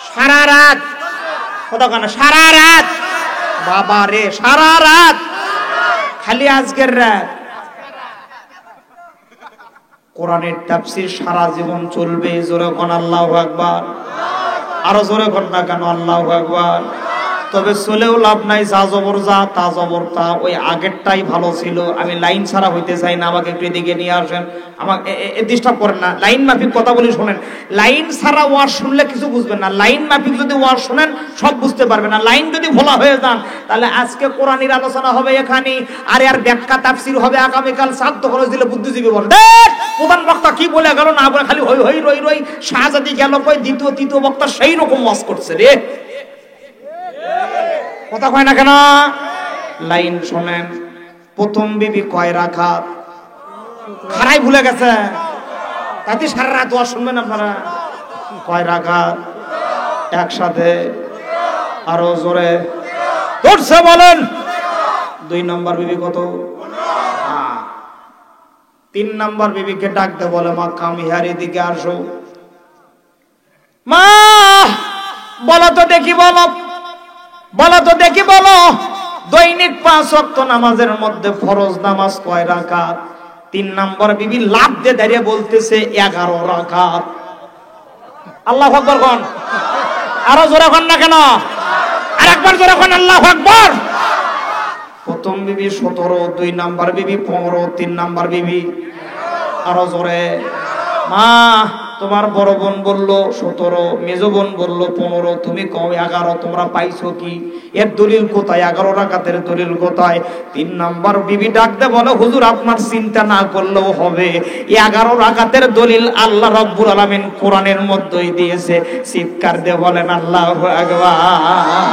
সারা রাত। কতক্ষণ? সারা রাত। বাবা রে, সারা রাত, খালি আজকের রাত। কোরআনের তাফসীর সারা জীবন চলবে। জোরে কোন আল্লাহু আকবার। আরো জোরে কোন না কেন আল্লাহু আকবার। তবে চলেও লাভ নাই, যা জবর যা, তা জবর তা, ওই আগেরটাই ভালো ছিল। আমি লাইন ছাড়া হইতে চাই না, আমাকে একটু এদিকে নিয়ে আসেন, আমাকে ডিস্টার্ব করেন না। লাইন মাফিক কথা বলি শোনেন। লাইন ছাড়া ওয়াজ শুনলে কিছু বুঝবেন না, লাইন মাফিক যদি ওয়াজ শুনেন সব বুঝতে পারবেন না। লাইন যদি ভোলা হয়ে যান তাহলে আজকে কোরআনের আলোচনা হবে এখানে, আর এর ব্যাখ্যা তাফসীর হবে আগামীকাল। সাধ্য খরচ দিলে বুদ্ধিজীবী বলে প্রধান বক্তা কি বলে গেল না বলে খালি হই হই রই রই, শাহজাদি গেল কই, দ্বিতীয় তৃতীয় বক্তা সেই রকম ওয়াজ করছে রে। কথা কয় না কেন? লাইন শোনেন। প্রথম বিবি কয় রাকাত? খারাই ভুলে গেছে, তাতে সারা রাত ওয়াজ শুনবেন আপনারা। কয় রাকাত? একসাথে আরো জোরে ধরছে বলেন। 2 নম্বর বিবি কত? 3 নম্বর বিবিকে ডাকতে বলে মা কাম হিয়ার, এদিকে আসো। মা বলো তো দেখি, বলো বলো তো দেখি, বলো দৈনিক 5 ওয়াক্ত নামাজের মধ্যে ফরজ নামাজ কয় রাকাত? 3 নম্বর বিবি লাভ দিয়ে দাঁড়িয়ে বলতেছে 11 রাকাত। আল্লাহু আকবার কোন। আরো জোরে কোন না কেন? আরেকবার জোরে কোন আল্লাহু আকবার। প্রথম বিবি 17, 2 নম্বর বিবি 15, 3 নম্বর বিবি আরো জোরে। মা, তোমার বড় বোন বললো 17, মেজো বোন বললো 15, তুমি কও 11, তোমরা পাইছো কি? এর দলিল কোথায়? 11 রাকাতের দলিল কোথায়? 3 নম্বর বিবি ডাকতে বলো হুজুর আপনার চিন্তা না করলেও হবে, 11 রাকাতের দলিল আল্লাহ রাব্বুল আলামিন কোরআনের মধ্যেই দিয়েছে। চিৎকার দিয়ে বলেন আল্লাহু আকবার।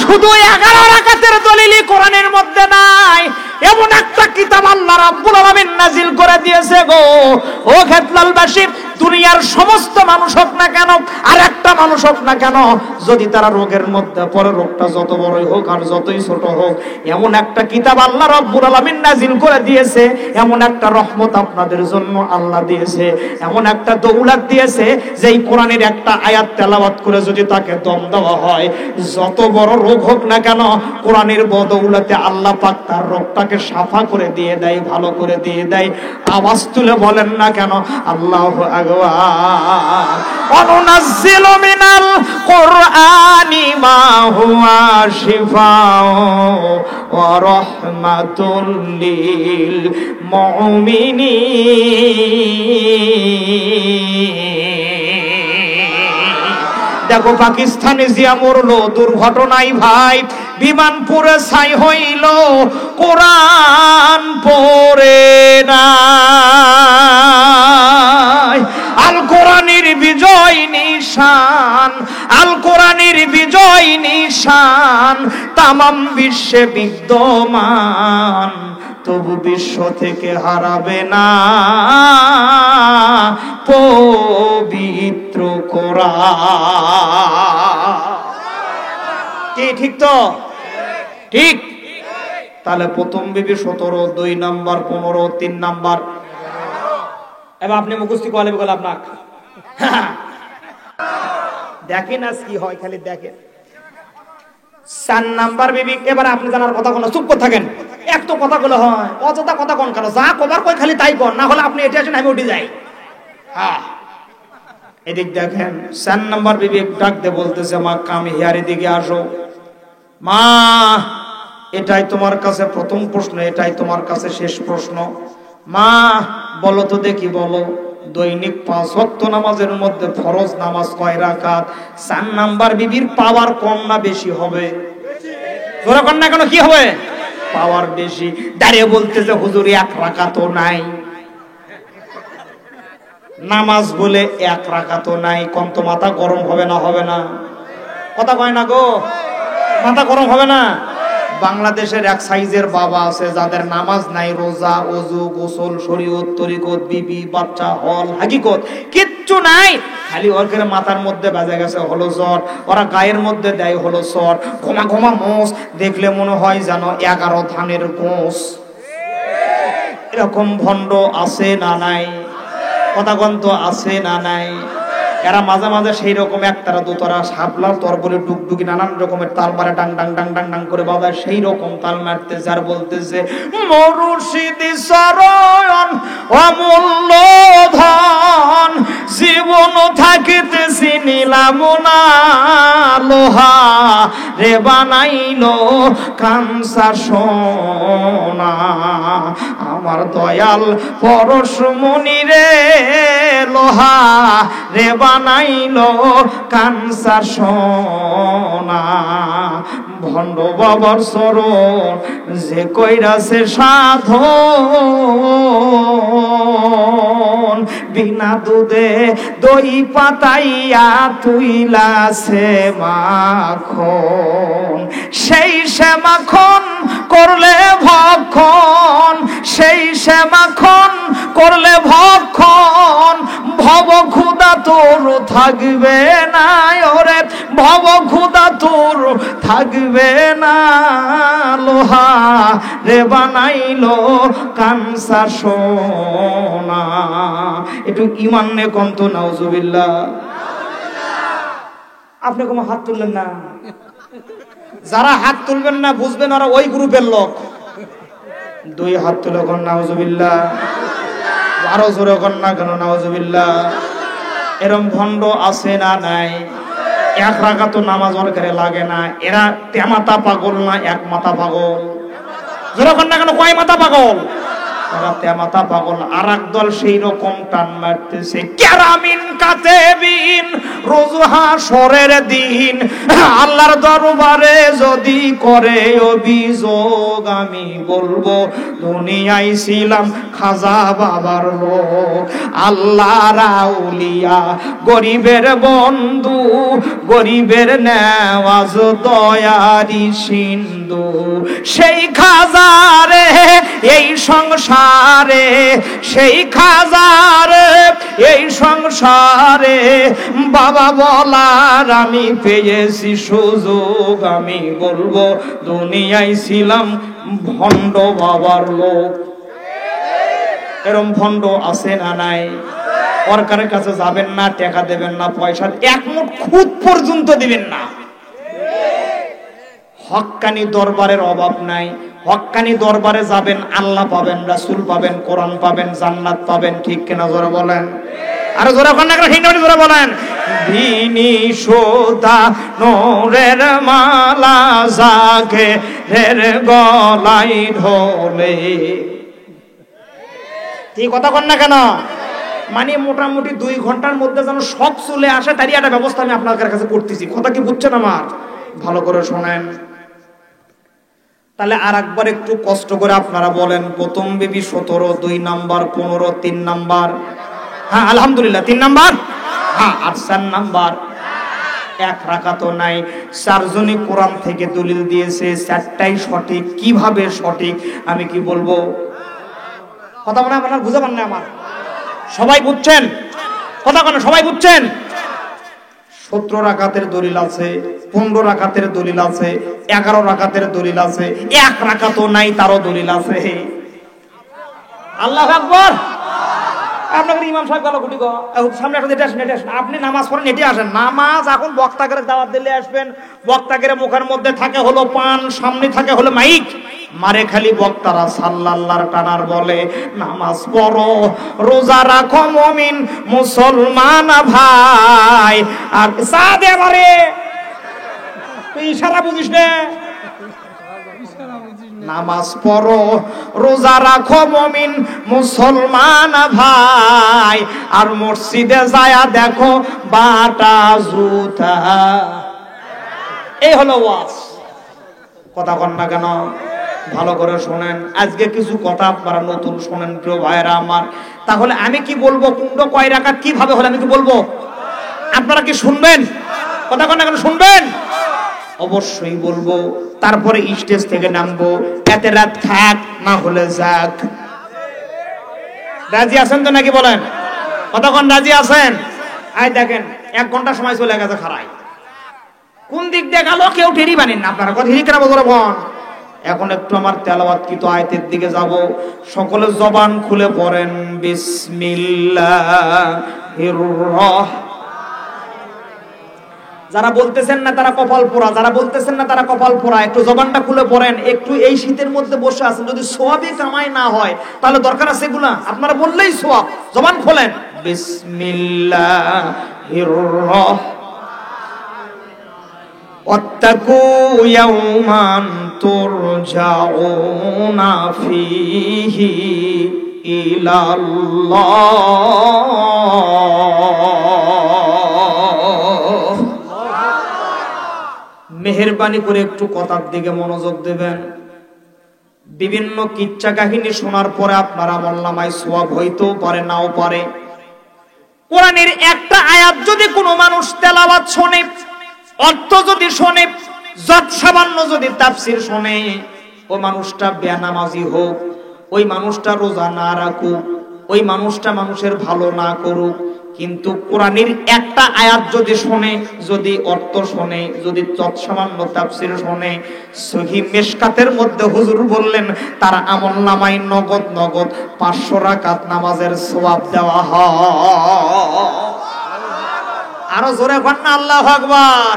শুধু 11 রাকাতের দলিলই কোরআনের মধ্যে নাই, এমন একটা কিতাব আল্লাহ রাব্বুল আলামিন নাজিল করে দিয়েছে গো। ও খেতলালবাসী, দুনিয়ার সমস্ত মানুষ হোক না কেন, আর একটা মানুষ হোক না কেন, যদি তারা রোগের মধ্যে পড়ে, রোগটা যত বড়ই হোক আর যতই ছোট হোক, এমন একটা কিতাব আল্লাহ রাব্বুল আলামিন নাজিল করে দিয়েছে, এমন একটা রহমত আপনাদের জন্য আল্লাহ দিয়েছে, এমন একটা দৌলত দিয়েছে, যেই কোরআনের একটা আয়াত তেলাওয়াত করে যদি তাকে দম দেওয়া হয়, যত বড় রোগ হোক না কেন, কোরআনের বদৌলতে আল্লাহ পাক তার রোগটাকে সাফা করে দিয়ে দেয়, ভালো করে দিয়ে দেয়। আওয়াজ তুলে বলেন না কেন আল্লাহু আকবার। রিদওয়ান ওয়া নুনাজ্জিলু মিনাল কুরআনি মা হুয়া শিফাউন ওয়া রাহমাতুল লিল মুমিনিন। দেখো পাকিস্তানে জিয়া মরলো দুর্ঘটনায় ভাই, বিমান পুরে ছাই হইল, কোরআন পড়ে না। আল কোরআনের বিজয় নিশান, আল কোরআনের বিজয় নিশান তামাম বিশ্বে বিদ্যমান, তবু বিশ্ব থেকে হারাবে না পবিত্র কোরআন। কি ঠিক তো? ঠিক। তাহলে প্রথম বিবি 17, 2 নাম্বার 15, 3 নাম্বার। এবার আপনি মুখস্থি করলে বলে আপনার দেখেন আজ কি হয়, খালি দেখেন। 4 নাম্বার বিবি। এবার আপনি জানার কথা কোন, চুপ করে থাকেন। এক তো কথাগুলো হয়, অযথা কথা কোন কেন, যা কবার কই খালি তাই কোন, না হলে আপনি এটি আসেন আমি উঠে যাই। হ্যাঁ, এদিক দেখেন 4 নাম্বার বিবি ডাক দিয়ে বলতেছে, মা কাম হিয়ার, এদিকে আসো। মা, এটাই তোমার কাছে প্রথম প্রশ্ন, এটাই তোমার কাছে শেষ প্রশ্ন। মা বলো তো দেখি, বলো দৈনিক 5 ওয়াক্ত নামাজের মধ্যে ফরজ নামাজ কয় রাকাত? 4 নাম্বার বিবির পাওয়ার কম না বেশি হবে? জোরে কর না কেন, কি হবে? পাওয়ার বেশি। দাঁড়িয়ে বলতেছে, হুজুর 1 রাকাতও নাই। নামাজ বলে 1 রাকাতও নাই। কোন তো মাথা গরম হবে না? হবে না? কথা কয় না গো, মাথা গরম হবে না? বাংলাদেশের এক সাইজের বাবা আছে যাদের নামাজ নাই, রোজা, ওযু, গোসল, শরীয়ত, তরিকত, বিবি, বাচ্চা, হল, হাকিকত কিচ্ছু নাই। খালি ওর মাথার মধ্যে বাজে গেছে হলো জ্বর, ওরা গায়ের মধ্যে দেয় হলো জ্বর, ঘুমা ঘুমা মোষ, দেখলে মনে হয় যেন 11 ধানের গোস। এরকম ভণ্ড আছে না নাই? কথা গন্ত আছে না নাই? এরা মাঝে মাঝে সেই রকম একতারা দুতারা সাপলার তর বলে ডুগডুগি নানান রকমের তাল মারে, ডাং ডাং ডাং ডাং ডাং করে বাজায়, সেই রকম তাল মারতেছে আর বলতেছে, মুর্শিদি শরণ অমূল্য ধন, জীবন থাকিতেছি নিলাম না, লোহা রে বানাইলো কাঞ্চা সোনা, আমার দয়াল পরশমণি রে লোহা রে বানাইলো কাঞ্চা সোনা। ভণ্ড বাবার চরণ যে কইরাছে সাধন, বিনা দুধে দই পাতাইয়া তুইলাছে মাখন, সেই সে মাখন করলে ভক্ষণ, সেই সে মাখন করলে ভক্ষণ, ভব ক্ষুধা তোর থাকবে না, ওরে ভব ক্ষুধা তোর থাকবে না, লোহা রে বানাইলো কাঞ্চা সোনা। একটু ইমান নে কন্ত নাউজুবিল্লাহ। আপনি কোনো হাত তুললেন না? যারা হাত তুলবেন না বুঝবেন ওরা ওই গ্রুপের লোক। 2 হাত তুলে কোন নাউজুবিল্লাহ, আরো জোরে কোন না কেন নাউজুবিল্লাহ। এরম ভণ্ড আছে না নাই? 1 রাকাত নামাজ ওর করে লাগে না। এরা তেমাতা পাগল না 1 মাথা পাগল? জোরে কোন না কেন, কয় মাথা পাগল? এরা তেমাতা পাগল। আর এক দল সেই রকম টান মারতেছে, কেরামিন কাতেবিন রোজ হাশরের দিন আল্লাহর দরবারে যদি করে অভিযোগ, আমি বলবো দুনিয়ায় ছিলাম খাজা বাবার লোক। আল্লাহর আউলিয়া গরিবের বন্ধু, গরিবের নেওয়াজ দয়ারি সিন্ধু, সেই খাজারে এই সংসারে, সেই খাজারে এই সংসারে বাবা বলার আমি পেয়েছি সুযোগ, আমি বলবো দুনিয়ায় ছিলাম ভণ্ড বাবার লোক। এরম ভণ্ড আছে না নাই? সরকারের কাছে যাবেন না, টাকা দেবেন না, পয়সা 1 মুঠ খুদ পর্যন্ত দিবেন না। হক্কানি দরবারের অভাব নাই। হক্কানি দরবারে যাবেন, আল্লাহ পাবেন, রাসূল পাবেন, কোরআন পাবেন, জান্নাত পাবেন। ঠিক কিনা জোরে বলেন? আর জোরে কন্যা করে ঠিক না জোরে বলেন। বিনি সোদা নোরের মালা জাগে রের গলাই ঢোলে। ঠিক কথা কন না কেন? মানে মোটামুটি 2 ঘন্টার মধ্যে যেন সব চলে আসে তারই একটা ব্যবস্থা আমি আপনাদের কাছে করতেছি। কথা কি বুঝছেন আমার? ভালো করে শোনেন। তাহলে আর একবার একটু কষ্ট করে আপনারা বলেন, প্রথম বিবি 17, 2 নাম্বার 15, 3 নাম্বার, হ্যাঁ আলহামদুলিল্লাহ 3 নাম্বার, হ্যাঁ আর 4 নাম্বার। 1 রাকাতও নাই। 4 জনই কোরআন থেকে দলিল দিয়েছে, 4টাই সঠিক। কিভাবে সঠিক আমি কি বলবো? কথা মনে হয় আপনারা বুঝে পান না আমার? সবাই বুঝছেন কথা কেন? সবাই বুঝছেন? 17 রাকাতের দলিল আছে, 15 রাকাতের দলিল আছে, 11 রাকাতের দলিল আছে, 1 রাকাতও নাই তারও দলিল আছে। আল্লাহু আকবার। আপনাদের ইমাম সাহেব গেল গুটি গো সামনে একটা নেটে আসেন, নেটে আসেন। আপনি নামাজ পড়েন, নেটে আসেন। নামাজ এখন বক্তাকে দাওয়াত দিলে আসবেন, বক্তাকে মুখের মধ্যে থাকে হলো পান, সামনে থাকে হলো মাইক, মারে খালি বক্তারা সাল্লাল্লাহর টানার বলে নামাজ পড়ো, রোজা রাখো মুমিন মুসলমান ভাই। আর সাদে মারে তুই ইশারা বুঝিস না? নামাজ পড়ো, রোজা রাখো মুমিন মুসলমান ভাই। আর মসজিদে যায়া দেখো বাটা জুতা। এই হলো ওয়াজ। কথা কন না কেন? ভালো করে শোনেন। আজকে কিছু কথা আপনারা নতুন শোনেন প্রিয় ভাইরা আমার। তাহলে আমি কি বলবো, কুণ্ড কয় রাকাত কিভাবে হলো আমি কি বলবো? আপনারা কি শুনবেন? কথা কন না কেন? শুনবেন? অবশ্যই বলবো। তারপরে স্টেজ থেকে নামবো। এতে রাত থাক না হলে যাক। রাজি আছেন তো নাকি বলেন? কতক্ষণ রাজি আছেন? আই দেখেন 1 ঘন্টা সময় চলে গেছে খারাই। কোন দিক দিয়ে গেল কেউ টেরি বানেন না আপনারা। কথা হিরিক রাখবো বলবেন। এখন একটু আমার তেলাওয়াতকৃত আয়াতের দিকে যাব। সকলে জবান খুলে পড়েন বিসমিল্লাহির রাহমানির। যারা বলতেছেন না তারা কপাল পোড়া, যারা বলতেছেন না তারা কপাল পোড়া। একটু জবানটা খুলে পড়েন। একটু এই শীতের মধ্যে বসে আছেন, যদি সওয়াবে কামাই না হয় তাহলে দরকার আছে এগুলা? আপনারা বললেই সওয়াব। জবান খোলেন বিসমিল্লাহির রাহমানির। ওয়াত্তাকু ইয়াওমান তুরজাউনা ফীহি ইলাল্লাহ। মেহেরবানি করে একটু কথার দিকে মনোযোগ দেবেন। বিভিন্ন কিচ্ছা কাহিনী শোনার পরে আপনার আমলনামায় সওয়াব হইতেও পারে, নাও পারে। কোরআনের একটা আয়াত যদি কোনো মানুষ তেলাওয়াত শোনে, অর্থ যদি শোনে, যত সামান্য যদি তাফসীর শোনে, ওই মানুষটা বেনামাজি হোক, ওই মানুষটা রোজা না রাখুক, ওই মানুষটা মানুষের ভালো না করুক, কিন্তু কোরআনের একটা আয়াত যদি শোনে, যদি অর্থ শোনে, যদি তৎসামান্য তাফসীর শোনে, সহিহ মিশকাতের মধ্যে হুজুর বললেন তার আমলনামায় নগদ নগদ 500 রাকাত নামাজের সওয়াব দেওয়া হয়। আরো জোরে বলেন না আল্লাহু আকবার।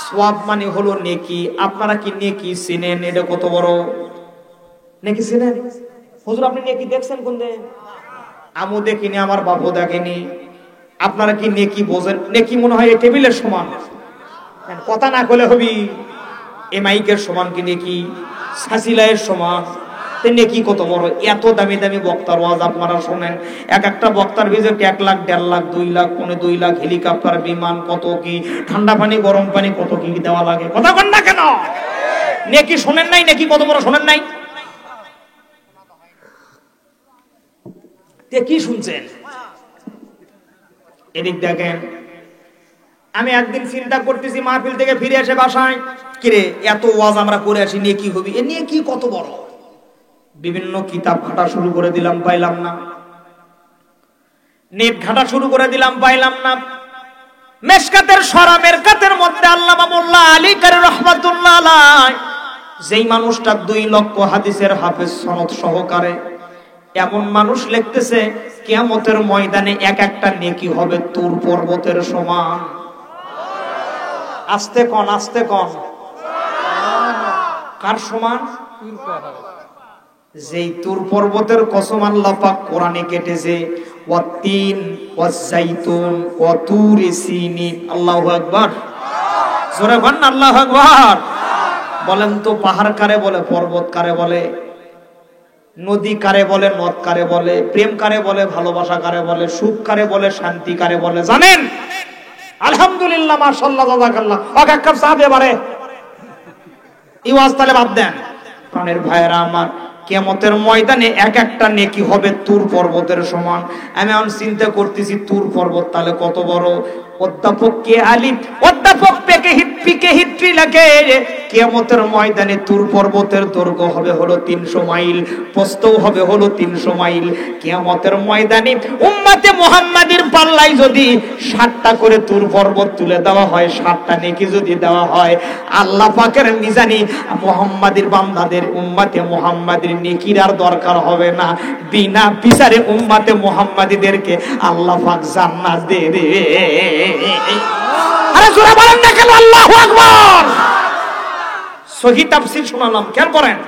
সওয়াব মানে হলো নেকি। আপনারা কি নেকি চিনেন? এটা কত বড় নেকি চিনেন? হুজুর আপনি নেকি দেখছেন কোন দিন? আমু দেখিনি, আমার বাপও দেখেনি। আপনারা কি নেকি বোঝেন? নেকি মনে হয় এই টেবিলের সমান। কথা না কলে হবি এ মাইকের সমান কি নেকি? সাসিলায়ের সমান। নেকি কত বড়। এত দামি দামি বক্তার ওয়াজ আপনারা শোনেন। এক একটা বক্তার ভিতরে 1 লাখ, 1.5 লাখ, 2 লাখ, 2.25 লাখ, হেলিকপ্টার, বিমান, কত কি, ঠান্ডা পানি, গরম পানি, কত কি দেওয়া লাগে। কথা বল না কেন? নেকি শোনেন নাই? নেকি কত বড় শোনেন নাই? কি শুনছেন? এদিক দেখেন। আমি একদিন চিন্তা করতেছি মাহফিল থেকে ফিরে এসে বাসায়, কিরে এত ওয়াজ আমরা করে আসি, নিয়ে কি হবি? এ নিয়ে কি কত বড়? বিভিন্ন কিতাব ঘাটা শুরু করে দিলাম, পাইলাম না। নেট ঘাটা শুরু করে দিলাম, পাইলাম না। মেশকাতের সরা মেরকাতের মধ্যে আল্লামা মোল্লা আলী কারি রাহমাতুল্লাহ আলাইহি, যেই মানুষটা 2 লক্ষ হাদিসের হাফেজ সনদ সহকারে, এমন মানুষ লিখতেছে কিয়ামতের ময়দানে এক একটা নেকি হবে তুর পর্বতের সমান। আস্তে কোন, আস্তে কোন। কার সমান? যেই তুর পর্বতের কসম আল্লাহ পাক কোরআনে কেটেছে, ওয়াতিন ওয়াজাইতুন ওয়া তুরি সিনিন। আল্লাহু আকবার, জোরে বলেন আল্লাহু আকবার। বলেন তো পাহাড় কারে বলে, পর্বত কারে বলে, নদী কারে বলে, নদ কারে বলে, প্রেম কারে বলে, ভালোবাসা কারে বলে, সুখ কারে বলে, শান্তি কারে বলে জানেন? আলহামদুলিল্লাহ, মাশাআল্লাহ, জাযাকাল্লাহ। এক কাপ চা দে বারে, এই ওয়াজ তাহলে বাদ দেন। প্রাণের ভাইয়েরা আমার, কিয়ামতের ময়দানে এক একটা নেকি হবে তুর পর্বতের সমান। আমি এখন চিন্তা করতেছি তুর পর্বত তাহলে কত বড়। অধ্যাপক কে আলিম, অধ্যাপক পিকে হিট্রি লেখে কিয়ামতের ময়দানে তুর পর্বতের দৈর্ঘ্য হবে হলো 300 মাইল, প্রস্থও হবে হলো 300 মাইল। কিয়ামতের ময়দানে উম্মতে মুহাম্মাদির পাল্লায় যদি 60টা করে তুর পর্বত তুলে দেওয়া হয়, 60টা নেকি যদি দেওয়া হয়, আল্লাহ পাকের মিজানি মুহাম্মাদির বান্দাদের, উম্মতে মুহাম্মাদির নেকির আর দরকার হবে না। বিনা বিচারে উম্মতে মুহাম্মাদিদেরকে আল্লাহ পাক জান্নাত দিয়ে দেবে। আরে জোরে বলেন না কেন আল্লাহু আকবার। সহিহ তাফসীর শোনালাম, খেয়াল করেন।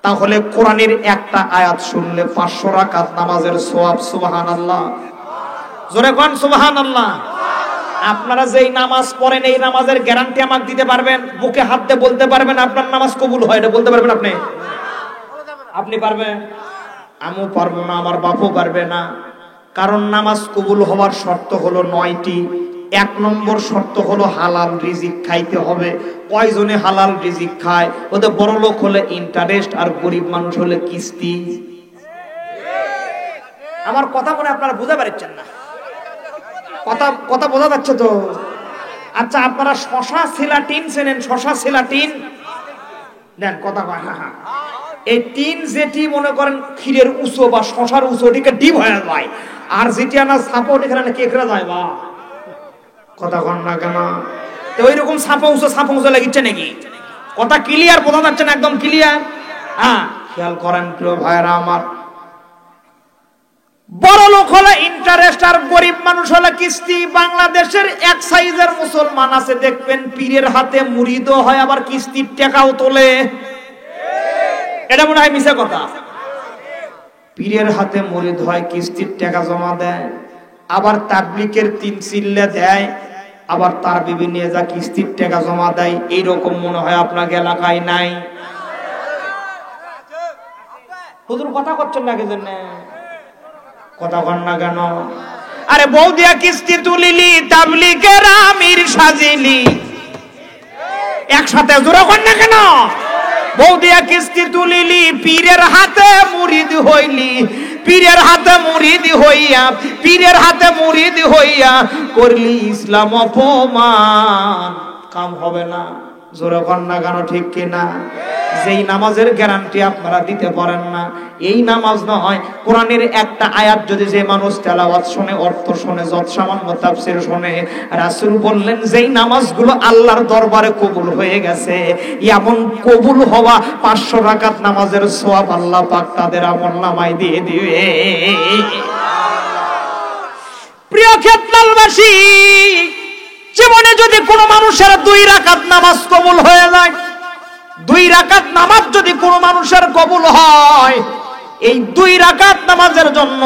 তাহলে কোরআনের একটা আয়াত শুনলে 500 রাকাত নামাজের সওয়াব। সুবহানাল্লাহ, জোরে কোন সুবহানাল্লাহ। আপনারা যেই নামাজ পড়েন এই নামাজের গ্যারান্টি আমাকে দিতে পারবেন? বুকে হাত দিয়ে বলতে পারবেন আপনার নামাজ কবুল হয়? এটা বলতে পারবেন আপনি? আপনি পারবেন? আমিও পারবো না, আমার বাপও পারবে না। কারণ নামাজ কবুল হওয়ার শর্ত হলো 9টি। 1 নম্বর শর্ত হলো হালাল রিজিক খাইতে হবে। কয়জনে হালাল রিজিক খায়? ওদের বড় লোক হলে ইন্টারেস্ট, আর গরিব মানুষ হলে কিস্তি। আমার কথা মনে আপনারা বুঝতে পারছেন না? কথা বোঝা যাচ্ছে তো? আচ্ছা, আপনারা শশা সিলাটিন চেনেন? শশা সিলাটিন দেন, কথা কয় না। এই টিন যেটি মনে করেন ক্ষীরের উঁচু বা শশার উঁচু, ওটিকে ডিপ হয়ে যায়, আর যেটি আনা ছাপা ওটিখানে কেকড়া যায়। বা কথা কন না কেন? তো ওই রকম ছাপা উঁচু লাগিচ্ছে নাকি? কথা ক্লিয়ার বোঝা যাচ্ছে না? একদম ক্লিয়ার। হ্যাঁ, খেয়াল করেন প্রিয় ভাইরা আমার। বড় লোক হলে ইন্টারেস্ট, আর গরিব মানুষ হলে কিস্তি। বাংলাদেশের এক সাইজের মুসলমান আছে দেখবেন পীরের হাতে মুরিদও হয়, আবার কিস্তির টাকাও তোলে। এটা মনে হয় মিছা কথা। পীরের হাতে মুরিদ হয়, কিস্তির টাকা জমা দেয়, আবার তাবলীগের 3 চিল্লা দেয়, আবার তার বিবি নিয়ে যা কিস্তির টাকা জমা দেয়। এইরকম মনে হয় আপনার এলাকায় নাই? হুজুর কথা করছেন না কেন? কথা কন না কেন? আরে বউ দিয়া কিস্তি তুলিলি, তাবলীগের আমির সাজিলি, একসাথে জোরে কন না কেন? বউ দিয়া কিস্তি তুলিলি, পীরের হাতে মুরিদ হইলি, পীরের হাতে মুরিদ হইয়া করলি ইসলাম অপমান। কাম হবে না, জোরে কন না কেন? ঠিক কিনা? যেই নামাজের গ্যারান্টি আপনারা দিতে পারেন না, এই নামাজ নয়। কোরআনের একটা আয়াত যদি যে মানুষ তেলাওয়াত শুনে, অর্থ শুনে, যত সামান্য তাফসীর শুনে, রাসূল বললেন যেই নামাজগুলো আল্লাহর দরবারে কবুল হয়ে গেছে, এমন কবুল হওয়া 500 রাকাত নামাজের সওয়াব আল্লাহ পাক তাদের আমলনামায় দিয়ে দিবে। প্রিয় খেতলালবাসী, জীবনে যদি কোনো মানুষের 2 রাকাত নামাজ কবুল হয়ে যায়, 2 রাকাত নামাজ যদি কোনো মানুষের কবুল হয়, এই 2 রাকাত নামাজের জন্য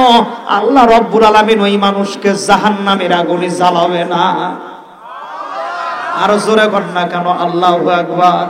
আল্লাহ রব্বুল আলামিন ওই মানুষকে জাহান্নামের আগুনে জ্বালাবে না। আরো জোরে কর না কেন? আল্লাহু আকবার।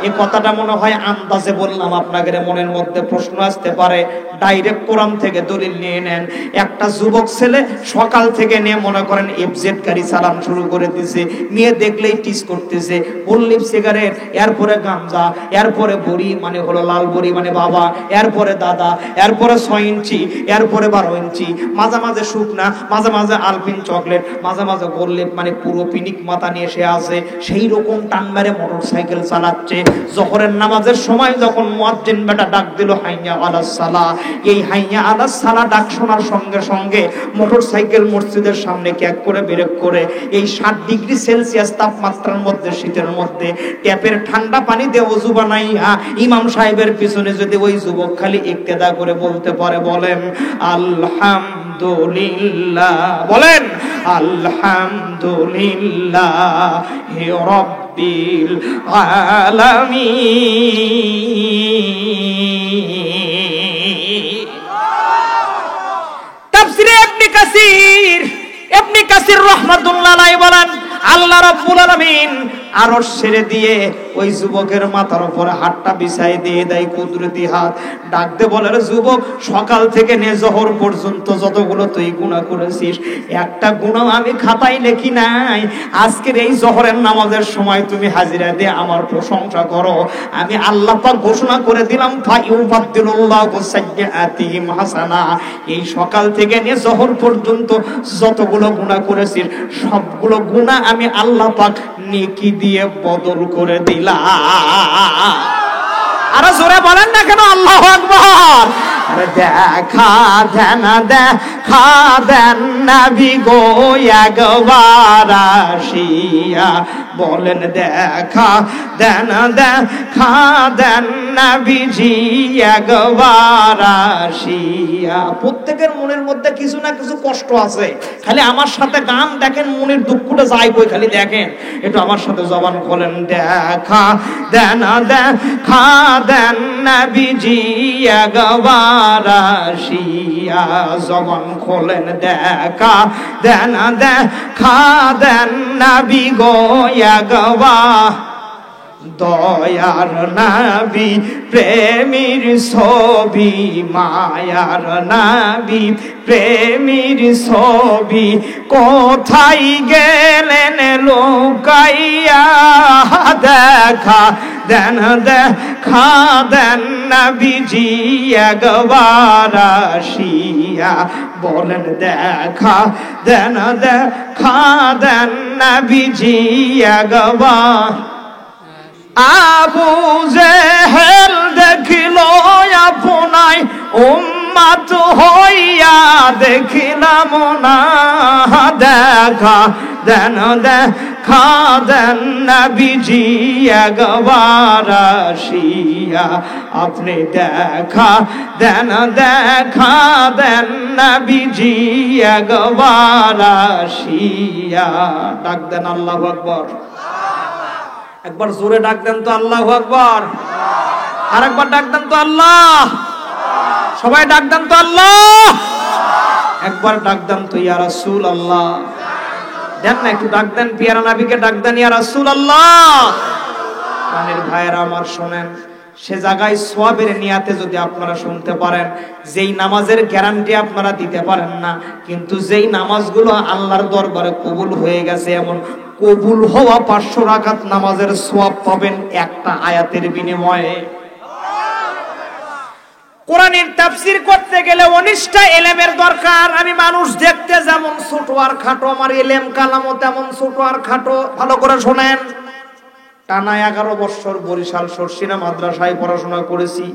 এই কথাটা মনে হয় আন্দাজে বললাম, আপনাদের মনের মধ্যে প্রশ্ন আসতে পারে। ডাইরেক্ট কোরআন থেকে দলিল নিয়ে নেন। একটা যুবক ছেলে সকাল থেকে নিয়ে মনে করেন এফজেড গাড়ি চালান শুরু করে দিয়েছে, মেয়ে দেখলেই টিস করতেছে, বললিপ সিগারেট, এরপরে গাঞ্জা, এরপরে বড়ি মানে হলো লাল বড়ি মানে বাবা, এরপরে দাদা, এরপরে 6 ইঞ্চি, এরপরে 12 ইঞ্চি, মাঝে মাঝে শুকনা, মাঝে মাঝে আলপিন চকলেট, মাঝে মাঝে গোল্লিপ মানে পুরো পিনিক মাথা নিয়ে সে আছে। সেই রকম টান মেরে মোটর সাইকেল চালাচ্ছে। জোহরের নামাজের সময় যখন মুয়াজ্জিন বেটা ডাক দিল হাইয়া আলাস সালাহ, এই হাইয়া আলাস সালাহ ডাক শোনার সঙ্গে সঙ্গে মোটরসাইকেল মসজিদের সামনে ক্যাক করে ব্রেক করে এই 60 ডিগ্রি সেলসিয়াস তাপমাত্রার মধ্যে, শীতের মধ্যে ট্যাপের ঠান্ডা পানি দিয়ে ওযু বানাইয়া ইমাম সাহেবের পিছনে যদি ওই যুবক খালি ইক্তেদা করে বলতে পারে, বলেন আলহামদুলিল্লাহ, বলেন আলহামদুলিল্লাহ হে রব রাব্বিল আলামিন। তাফসীরে ইবনে কাসির রাহমাতুল্লাহ আলাইহি বলেন, আল্লাহ রাব্বুল আলামিন আরশ ছেড়ে দিয়ে ওই যুবকের মাথার উপরে হাতটা বিছাই দিয়ে দেয়, কুদরতি হাত। ডাকতে বলে, যুবক, সকাল থেকে নিয়ে জোহর পর্যন্ত যতগুলো তুই গুনাহ করেছিস একটা গুনাহ আমি খাতায় লিখি নাই। আজকের এই জোহরের নামাজের সময় তুমি হাজিরা দিয়ে আমার প্রশংসা করো। আমি আল্লাহ পাক ঘোষণা করে দিলাম, ফায়ুবাদদিলুল্লাহু সাইয়্যাতিহিম হাসানা। এই সকাল থেকে নিয়ে জোহর পর্যন্ত যতগুলো গুনাহ করেছিস সবগুলো গুনাহ আমি আল্লাহ পাক নেকি দিয়ে বদল করে দিলাম। আরে জোরে বলেন না কেন আল্লাহু আকবার। আরে দেখা দেন নবী গো একবার আসিয়া, বলেন দেখা দেন নবীজি একবার আসিয়া। প্রত্যেকের মনের মধ্যে কিছু না কিছু কষ্ট আছে, খালি আমার সাথে গান দেখেন, মনের দুঃখটা যায় কই খালি দেখেন। একটু আমার সাথে জবান খোলেন, দেখা দেন নবীজি একবার আসিয়া। জবান খোলেন, দেখা দেন নবী গো একবার। দয়ার নবী প্রেমীর ছবি, মায়ার নবী প্রেমীর ছবি, কোথায় গেলেন লুকাইয়া। দেখা দেন নবীজি একবার আসিয়া, বলেন দেখা দেন নবীজি একবার। আবু জেহেল দেখিল আপনাই উম্মত হইয়া, দেখিলাম না। দেখা দেন নবীজি একবার আসিয়া, আপনি দেখা দেন নবীজি একবার আসিয়া। ডাক দেন আল্লাহু আকবার। একবার জোরে ডাক দেন তো আল্লাহু আকবার। আর একবার ডাক দেন তো আল্লাহ। সবাই ডাক দেন তো আল্লাহ। একবার ডাক দেন তো ইয়া রাসূলুল্লাহ। দেন না একটু ডাক দেন, পিয়ারা নবীকে ডাক দেন ইয়া রাসূলুল্লাহ। প্রাণের ভাইয়েরা আমার শোনেন, সে জায়গায় সওয়াবের নিয়াতে যদি আপনারা শুনতে পারেন, যেই নামাজের গ্যারান্টি আপনারা দিতে পারেন না, কিন্তু যেই নামাজগুলো আল্লাহর দরবারে কবুল হয়ে গেছে, এমন কবুল হওয়া 500 রাকাত নামাজের সওয়াব পাবেন একটা আয়াতের বিনিময়ে। কোরআনের তাফসীর করতে গেলে 19টা ইলমের দরকার। আমি মানুষ দেখতে যেমন ছোট আর খাটো, আমার ইলম কালামও তেমন ছোট আর খাটো। ভালো করে শুনেন, টানা 11 বছর বরিশাল শর্ষিনা মাদ্রাসায় পড়াশোনা করেছি,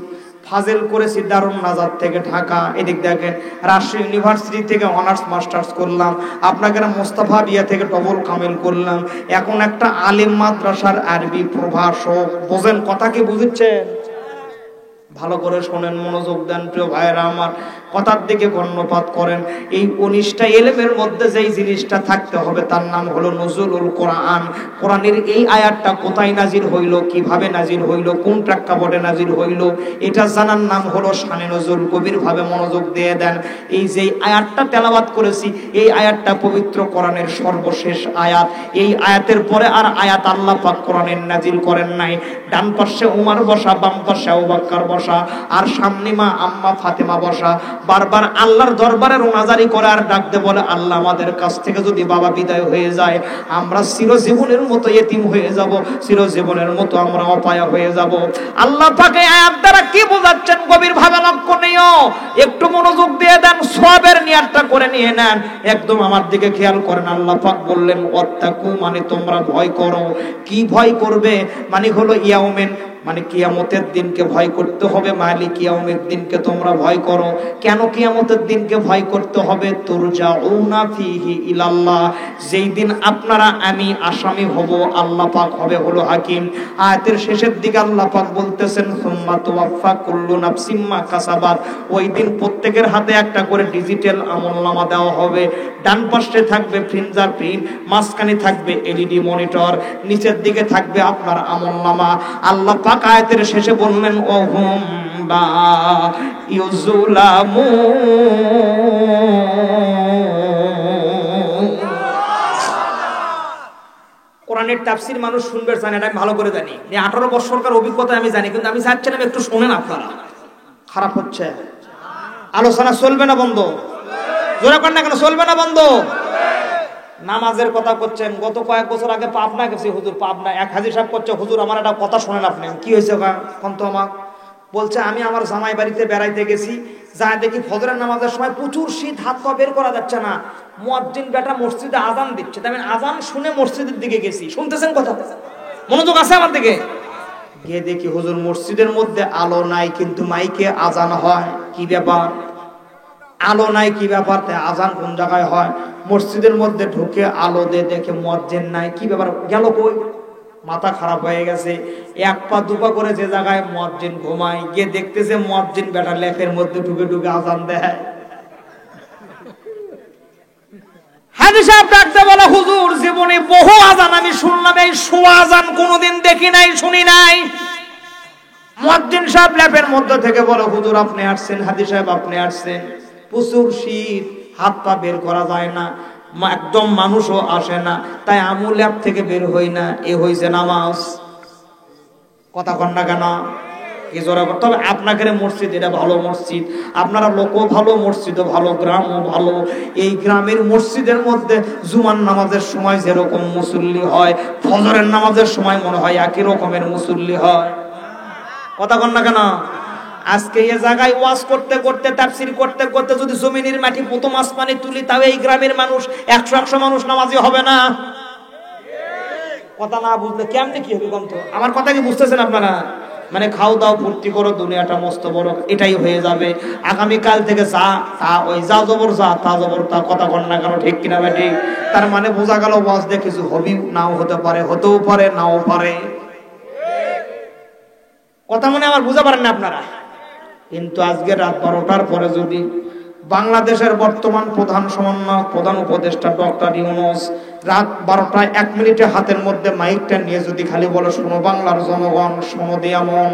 ফাজিল করেছি দারুন নাজাত থেকে ঢাকা। এদিক দেখেন রাজশাহী ইউনিভার্সিটি থেকে অনার্স মাস্টার্স করলাম, আপনাকে মোস্তফা বিয়া থেকে ডবল কামিল করলাম। এখন একটা আলিম মাদ্রাসার আরবি প্রভাষক। বোঝেন কথা কি বুঝছেন? ভালো করে শোনেন, মনোযোগ দেন প্রিয় ভাইয়েরা আমার, কথার দিকে কর্ণপাত করেন। এই 19টা ইলমের মধ্যে যেই জিনিসটা থাকতে হবে তার নাম হলো নুজুলুল কোরআন। কোরআনের এই আয়াতটা কোথায় নাজিল হইল, কিভাবে নাজিল হইল, কোন প্রেক্ষাপটে নাজিল হইল, এটা জানার নাম হলো শানে নজুল। গভীর ভাবে মনোযোগ দিয়ে দেন। এই যে আয়াতটা তেলাওয়াত করেছি, এই আয়াতটা পবিত্র কোরআনের সর্বশেষ আয়াত। এই আয়াতের পরে আর আয়াত আল্লাহ পাক কোরআনের নাজিল করেন নাই। ডান পাশে উমর বসা, বাম পাশে আবু বকর বসা, আর সামনে মা আম্মা ফাতেমা বসা। বারবার আল্লাহর দরবারে রোনাজারি করে আর ডাকতে বলে, আল্লাহ আমাদের কাছ থেকে যদি বাবা বিদায় হয়ে যায়, আমরা চিরজীবনের মতো ইতিম হয়ে যাব, চিরজীবনের মতো আমরা অপায়া হয়ে যাব। আল্লাহ পাক এই আয়াত দ্বারা কি বোঝাচ্ছেন গভীর ভাবে লক্ষ্য নিও, একটু মনোযোগ দিয়ে দেন, সওয়াবের নিয়তটা করে নিয়ে নেন। একদম আমার দিকে খেয়াল করেন। আল্লাহ পাক বললেন ওয়াত্তাকু, মানে তোমরা ভয় করো। কি ভয় করবে? মানে হলো ইয়াউমেন, মানে কিয়ামতের দিনকে ভয় করতে হবে, মালিক ইয়াউমের দিনকে তোমরা ভয় করো। কেন কিয়ামতের দিনকে ভয় করতে হবে? তুরজাউনা ফিহি ইলাল্লাহ, যেই দিন আপনারা আমি আসামি হব, আল্লাহ পাক হবে হলো হাকিম। আয়াতের শেষের দিকে আল্লাহ পাক বলতেছেন সুম্মা তুওয়াফা কুল্লু নাফসিম মা কাসাবাত, ওই দিন প্রত্যেকের হাতে একটা করে ডিজিটাল আমলনামা দেওয়া হবে। ডান পাশে থাকবে ফিঙ্গারপ্রিন্ট, মাঝখানে থাকবে এলইডি মনিটর, নিচের দিকে থাকবে আপনার আমলনামা। আল্লাহ পাক আয়াতের শেষে বললেন ওহুম লা ইউযলামুন। কোরআনের তাফসীর মানুষ শুনবে জানে, এটা আমি ভালো করে জানি। এই 18 বছরকার অভিজ্ঞতা আমি জানি, কিন্তু আমি চাচ্ছিলাম একটু শুনেন আপনারা। খারাপ হচ্ছে আলোচনা, চলবে না বন্ধ? জোরে কর না কেন, চলবে না বন্ধ? নামাজের কথা করছেন, গত কয়েক বছর আগে পাবনা গেছি হুজুর, পাবনা এক হাজী সাহেব করছে, হুজুর আমার একটা কথা শোনেন আপনি। কি হয়েছে কন্ত? আমার বলছে আমি আমার জামাই বাড়িতে বেড়াইতে গেছি, যা দেখি ফজরের নামাজের সময় প্রচুর শীত, হাত পা বের করা যাচ্ছে না, মুয়াজ্জিন বেটা মসজিদে আজান দিচ্ছে। তাই আমি আজান শুনে মসজিদের দিকে গেছি। শুনতেছেন কথা? মনোযোগ আছে আমার দিকে? গিয়ে দেখি হুজুর মসজিদের মধ্যে আলো নাই, কিন্তু মাইকে আজান হয়। কি ব্যাপার? আলো নাই, কি ব্যাপার? তাই আজান কোন জায়গায় হয়? মসজিদের মধ্যে ঢুকে আলো দিয়ে দেখে মুয়াজ্জিন নাই। কি ব্যাপার, গেল কই? মাথা খারাপ হয়ে গেছে। এক পা দুপা করে যে জায়গায় মুয়াজ্জিন ঘুমায়, গিয়ে দেখতেছে মুয়াজ্জিন বেটা লেফের মধ্যে ঢুকে ঢুকে আজান দেয়। হাজী সাহেব ডাকতে বলে হুজুর জীবনে বহু আজান আমি শুনলাম, এই শোয়া আজান কোনোদিন দেখি নাই, শুনি নাই। মুয়াজ্জিন সাহেব লেফের মধ্যে থেকে বলে হুজুর আপনি আসছেন, হাজী সাহেব আপনি আসছেন, প্রচুর শীত, হাত পা বের করা যায় না, একদম মানুষও আসে না, তাই আমু ল্যাব থেকে বের হই না। এ হইছে নামাজ। কথা কন না কেন? কি জোরে? তবে আপনাদের মসজিদ এটা ভালো মসজিদ, আপনারা লোকও ভালো, মসজিদও ভালো, গ্রামও ভালো। এই গ্রামের মসজিদের মধ্যে জুমার নামাজের সময় যেরকম মুসল্লি হয়, ফজরের নামাজের সময় মনে হয় একই রকমের মুসল্লি হয়। কথা কন না কেন? আজকে এই জায়গায় ওয়াজ করতে করতে, তাফসীর করতে করতে যদি জমিনের মাটি প্রথম আসমানে তুলি, তাও এই গ্রামের মানুষ 100 মানুষ নামাজি হবে না। কথা না বুঝলে কেমনে কি হবে? গন্ত আমার কথা কি বুঝতেছেন আপনারা? মানে খাও দাও ফুর্তি করো, দুনিয়াটা মস্ত বড়, এটাই হয়ে যাবে। আগামীকাল থেকে যা তা ওই, যা জবর যা, তা জবর তা। কথা কন না কেন? ঠিক কিনা বেটি? তার মানে বোঝা গেল ওয়াজ দিয়ে কিছু হবি, নাও হতে পারে, হতেও পারে, নাও পারে। কথা মনে আমার বুঝা পারেন না আপনারা? কিন্তু আজকে রাত 12টার পরে যদি বাংলাদেশের বর্তমান প্রধান সমন্বয়ক, প্রধান উপদেষ্টা ডক্টর ইউনূস রাত 12টায় 1 মিনিটে হাতের মধ্যে মাইকটা নিয়ে যদি খালি বলে শোনো বাংলার জনগণ, শোনো দিয়া মন,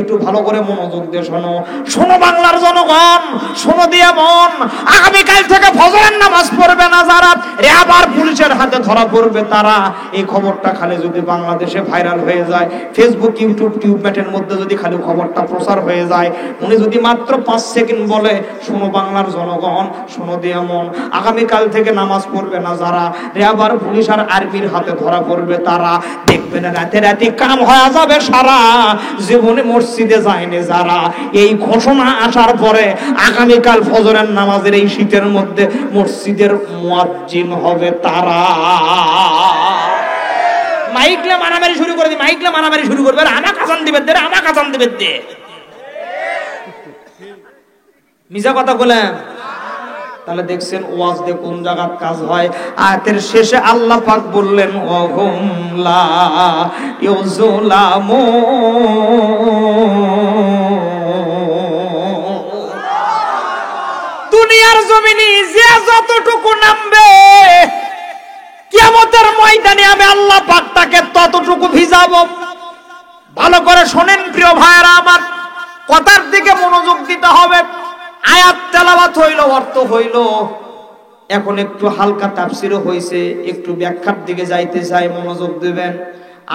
একটু ভালো করে মনোযোগ দিয়ে শোনো, শোনো বাংলার জনগণ, শোনো দিয়া মন, আগামীকাল থেকে ফজরের নামাজ পড়বে না যারা, র্যাব আর পুলিশের হাতে ধরা পড়বে তারা। এই খবরটা খালি যদি বাংলাদেশে ভাইরাল হয়ে যায়, ফেসবুক, ইউটিউব, টিউবম্যাটের মধ্যে যদি খালি খবরটা প্রচার হয়ে যায়, উনি যদি মাত্র 5 সেকেন্ড বলে শোনো বাংলার জনগণ, শোনো দিয়া মন, আগামীকাল থেকে নামাজ পড়বে না যারা, র্যাব আর পুলিশ আর আর্মির হাতে ধরা পড়বে তারা, দেখবেন রাতে রাতে কাম হয়ে যাবে সারা, জীবনে মসজিদে যায়নি যারা। এই ঘোষণা আসার পরে আগামীকাল ফজরের নামাজের এই শীতের মধ্যে মসজিদের মুয়াজ্জিন হবে তারা। মাইকলে মারামারি শুরু করে দি, মাইকলে মারামারি শুরু করবে, আমাকে আজান দিবে দে, আমাকে আজান দিবে দে। মিছা কথা বলেন? তাহলে দেখছেন ওয়াজ দিয়ে কোন জায়গার কাজ হয়। আয়াতের শেষে আল্লাহ পাক বললেন ওহুম লা ইউযলামুন। দুনিয়ার জমিনে যে যতটুকু নামবে, কিয়ামতের ময়দানে আমি আল্লাহ পাক তাকে ততটুকু ভিজাবো। ভালো করে শোনেন প্রিয় ভাইরা আমার, কথার দিকে মনোযোগ দিতে হবে। আয়াত তেলাওয়াত হইল, অর্থ হইল, এখন একটু হালকা তাফসীরও হইছে, একটু ব্যাখ্যার দিকে যাইতে চাই, মনোযোগ দিবেন।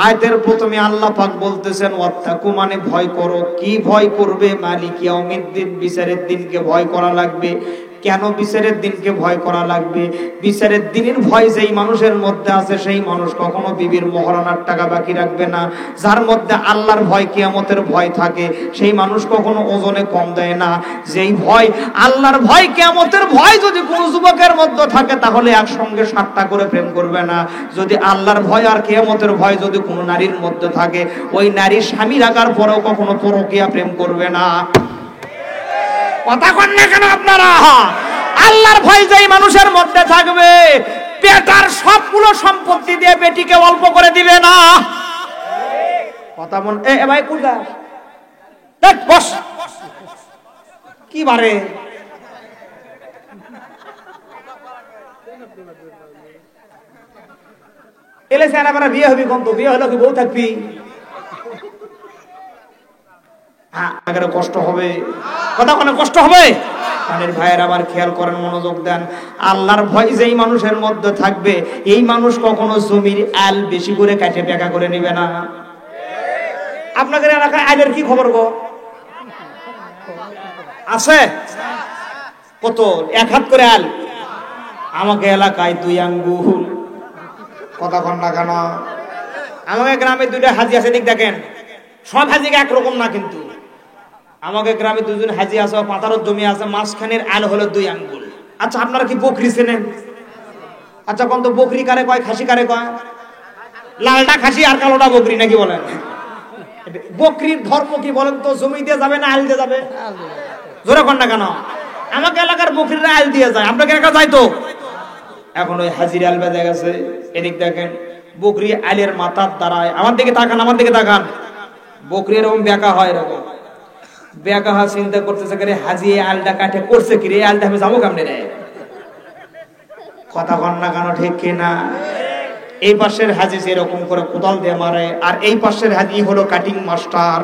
আয়াতের প্রথমে আল্লাহ পাক বলতেছেন ওয়াত্তাকু, মানে ভয় করো। কি ভয় করবে? মালিক ইয়াউমিদ্দিন, বিচারের দিনকে ভয় করা লাগবে। কেন বিচারের দিনকে ভয় করা লাগবে? বিচারের দিনের ভয় যেই মানুষের মধ্যে আছে সেই মানুষ কখনো বিবির মহারণার টাকা বাকি রাখবে না। যার মধ্যে আল্লাহর ভয়, কিয়ামতের ভয় থাকে সেই মানুষ কখনো ওজনে কম দেয় না। যেই ভয়, আল্লাহর ভয়, কিয়ামতের ভয় যদি কোনো যুবকের মধ্যে থাকে তাহলে একসঙ্গে 7টা করে প্রেম করবে না। যদি আল্লাহর ভয় আর কিয়ামতের ভয় যদি কোনো নারীর মধ্যে থাকে, ওই নারী স্বামী রাখার পরেও কখনো পরকীয়া প্রেম করবে না। কথা কন না কেন আপনারা? আল্লাহর ভয় যেই মানুষের মধ্যে থাকবে, পেটার সবগুলো সম্পত্তি দিয়ে বেটিকে অল্প করে দিবে না। কথা মন এ ভাই কুদা দেখ বস কি বারে এলে সেনা বিয়ে হবি কোন তো? বিয়ে হলো কি বউ থাকবি? হ্যাঁ, আগে কষ্ট হবে। কথা কোনো কষ্ট হবে? কানের ভাইয়ের আমার খেয়াল করেন, মনোযোগ দেন। আল্লাহর ভয় যেই মানুষের মধ্যে থাকবে, এই মানুষ কখনো জমির আল বেশি করে কাটে বেকা করে নেবে না। আপনাদের এলাকায় আলের কি খবর গো? আছে কত? 1 হাত করে আল। আমাকে এলাকায় 2 আঙ্গুল। কথা কন না কেন? আমাকে গ্রামে 2টা হাজি আছে, দিক দেখেন। সব হাজিকে একরকম না, কিন্তু আমাকে গ্রামে 2জন হাজি আছে, পাতারত জমি আছে, মাঝখানের আল হলো 2 আঙ্গুল। আচ্ছা, আপনারা কি বকরি চেনেন? আচ্ছা কোন তো বকরি কারে কয়, খাসি কারে কয়? লালটা খাসি আর কালোটা বকরি নাকি বলেন? বকরির ধর্ম কি বলেন তো? জমি দিয়ে যাবে না আল দিয়ে যাবে? জোরে কন না কেন? আমাকে এলাকার বকরিরা আল দিয়ে যায়, আপনাকে এলাকা যায় তো? এখন ওই হাজির আল বেঁধে গেছে। এদিক দেখেন, বকরি আলের মাথার দাঁড়ায়। আমার দিকে তাকান, আমার দিকে তাকান। বকরি এরকম বেকা হয়, এরকম বেকা হয়। চিন্তা করতেছে রে, হাজি আলটা কাটে করছে কি রে? আলটা আমি যাবো কেমনে রে? কথা কন না কেন? ঠিক কিনা? এই পাশের হাজি এরকম করে কোদাল দিয়ে মারে, আর এই পাশের হাজি হলো কাটিং মাস্টার।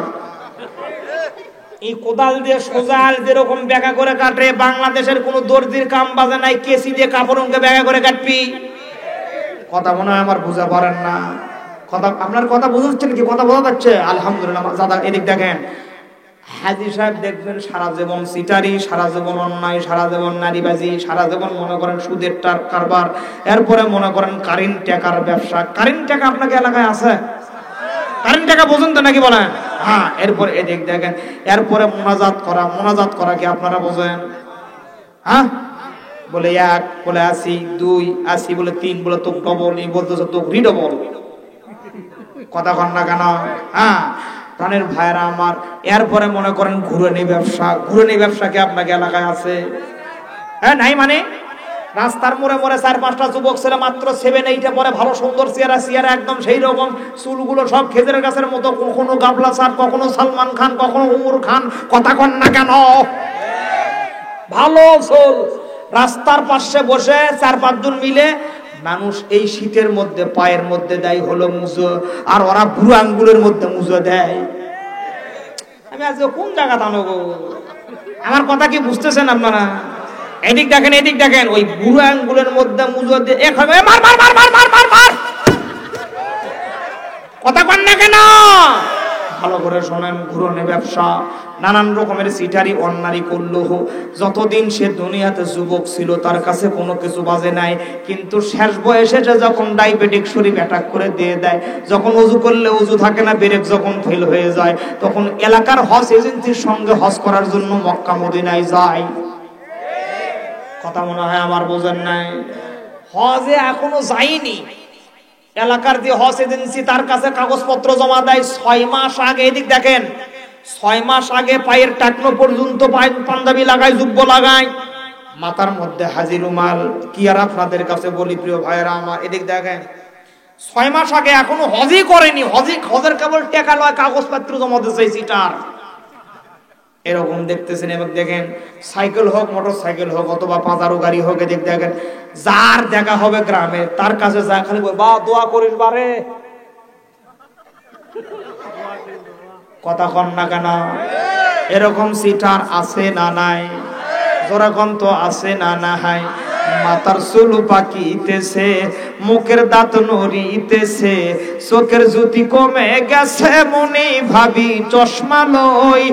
এই কোদাল দিয়ে সোজা আল যেরকম বেকা করে কাটে, বাংলাদেশের কোন দর্জির কাম বাজে নাই, কেসি দিয়ে কাপড় বেকা করে কাটবি। কথা মনে হয় আমার বুঝা পারেন না। কথা আপনার কথা বুঝছেন কি? কথা বোঝা যাচ্ছে? আলহামদুলিল্লাহ। দাদা এদিক দেখেন, হাজি সাহেব দেখবেন সারা জীবন সিটারি, সারা জীবন অন্যায়, সারা জীবন নারীবাজি, সারা জীবন মনে করেন সুদের কারবার, এরপরে মনে করেন কারেন্ট টাকার ব্যবসা। কারেন্ট টাকা আপনাকে এলাকায় আছে? কারেন্ট টাকা বোঝেন তো নাকি বলেন? হ্যাঁ। এরপরে এদিক দেখেন, এরপরে মোনাজাত করা কি আপনারা বোঝেন? হ্যাঁ, বলে 1 বলে 80, 2 80 বলে 3 বলে তো ডবল, এই বলতেছে তো রিডবল। কথা কন না কেন? হ্যাঁ, প্রাণের ভাইরা আমার। এরপরে মনে করেন ঘুরনি ব্যবসা। ঘুরনি ব্যবসা কি আপনাকে এলাকায় আছে? হ্যাঁ, নাই মানে? রাস্তার মোড়ে মোড়ে 4-5টা যুবক ছেলে মাত্র 7-8 পরে, ভালো সুন্দর চেহারা একদম সেই রকম, চুলগুলো সব খেজুরের গাছের মতো, কখনো গাবলা স্যার, কখনো সালমান খান, কখনো উমর খান। কথা কন না কেন? ভালো চুল, রাস্তার পাশে বসে 4-5 জন মিলে মানুষ এই শীতের মধ্যে পায়ের মধ্যে দেয় হলো মুজো, আর ওরা বুড়ো আঙ্গুলের মধ্যে মুজো দেয়। আমি আজকে কোন জায়গা টানো গো? আমার কথা কি বুঝতেছেন আপনারা? এদিক দেখেন, এদিক দেখেন, ওই বুড়ো আঙ্গুলের মধ্যে মুজো দিয়ে এক হবে, মার মার মার মার মার মার মার। কথা কন না কেন? ভালো করে শোনেন, ঘুরনে ব্যবসা, নানান রকমের সিটারি অন্যারি করলো। যতদিন সে দুনিয়াতে যুবক ছিল তার কাছে কোনো কিছু বাজে নাই, কিন্তু শেষ বয়সে যখন ডায়াবেটিক শরীর অ্যাটাক করে দিয়ে দেয়, যখন ওযু করলে ওযু থাকে না, ব্রেক যখন ফেল হয়ে যায়, তখন এলাকার হজ এজেন্সির সঙ্গে হজ করার জন্য মক্কা মদিনায় যায়। কথা মনে হয় আমার বোঝেন নাই? হজে এখনো যায়নি, এলাকার যে হজ এজেন্সি তার কাছে কাগজপত্র জমা দেয় 6 মাস আগে। এদিক দেখেন, 6 মাস আগে পায়ের টাকনো পর্যন্ত পাঞ্জাবি লাগায়, জুব্ব লাগায়, মাথার মধ্যে হাজি রুমাল। কি আর আপনাদের কাছে বলি প্রিয় ভাইয়েরা আমার, এদিক দেখেন 6 মাস আগে এখনো হজই করেনি। হজের কেবল টাকা লয়, কাগজপত্র জমা দিয়েছে সিটার। এরকম দেখতেছেন। এবং দেখেন, সাইকেল হোক, মোটর সাইকেল হোক, অথবা পাজারো গাড়ি হোক, এদিক দেখেন যার দেখা হবে গ্রামে তার কাছে যা খালি বা দোয়া করিস বারে। কথা কন না কেন? এরকম সিটার আছে না নাই? যেরকম তো আছে না নাই? মাথার চুল পাকিতেছে, মুখের দাঁত নড়িতেছে, চোখের জ্যোতি কমে গেছে, মনে ভাবি চশমা লই।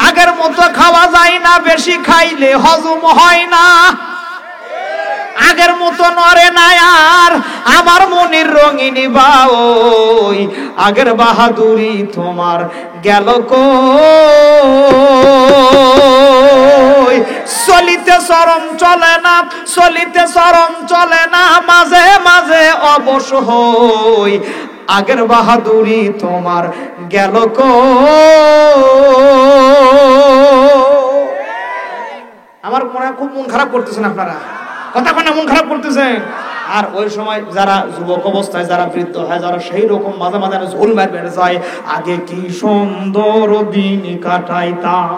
আগের মতো খাওয়া যায় না, বেশি খাইলে হজম হয় না, আগের মতো নরে না আর আমার মনের রঙিনী বাউই। আগের বাহাদুরি তোমার গেল কই? চলিতে চরম চলে না, চলিতে চরম চলে না, মাঝে মাঝে অবশ হই। আগের বাহাদুরি তোমার গেল কই? আমার খুব মন খারাপ করতেছেন আপনারা, কথা কোন মন খারাপ করতেছেন। আর ওই সময় যারা যুবক অবস্থায় যারা বৃদ্ধ হয়, যারা সেই রকম মাঝে মাঝে ঝোল মার বেড়ে যায়, আগে কি সুন্দর দিন কাটাইতাম।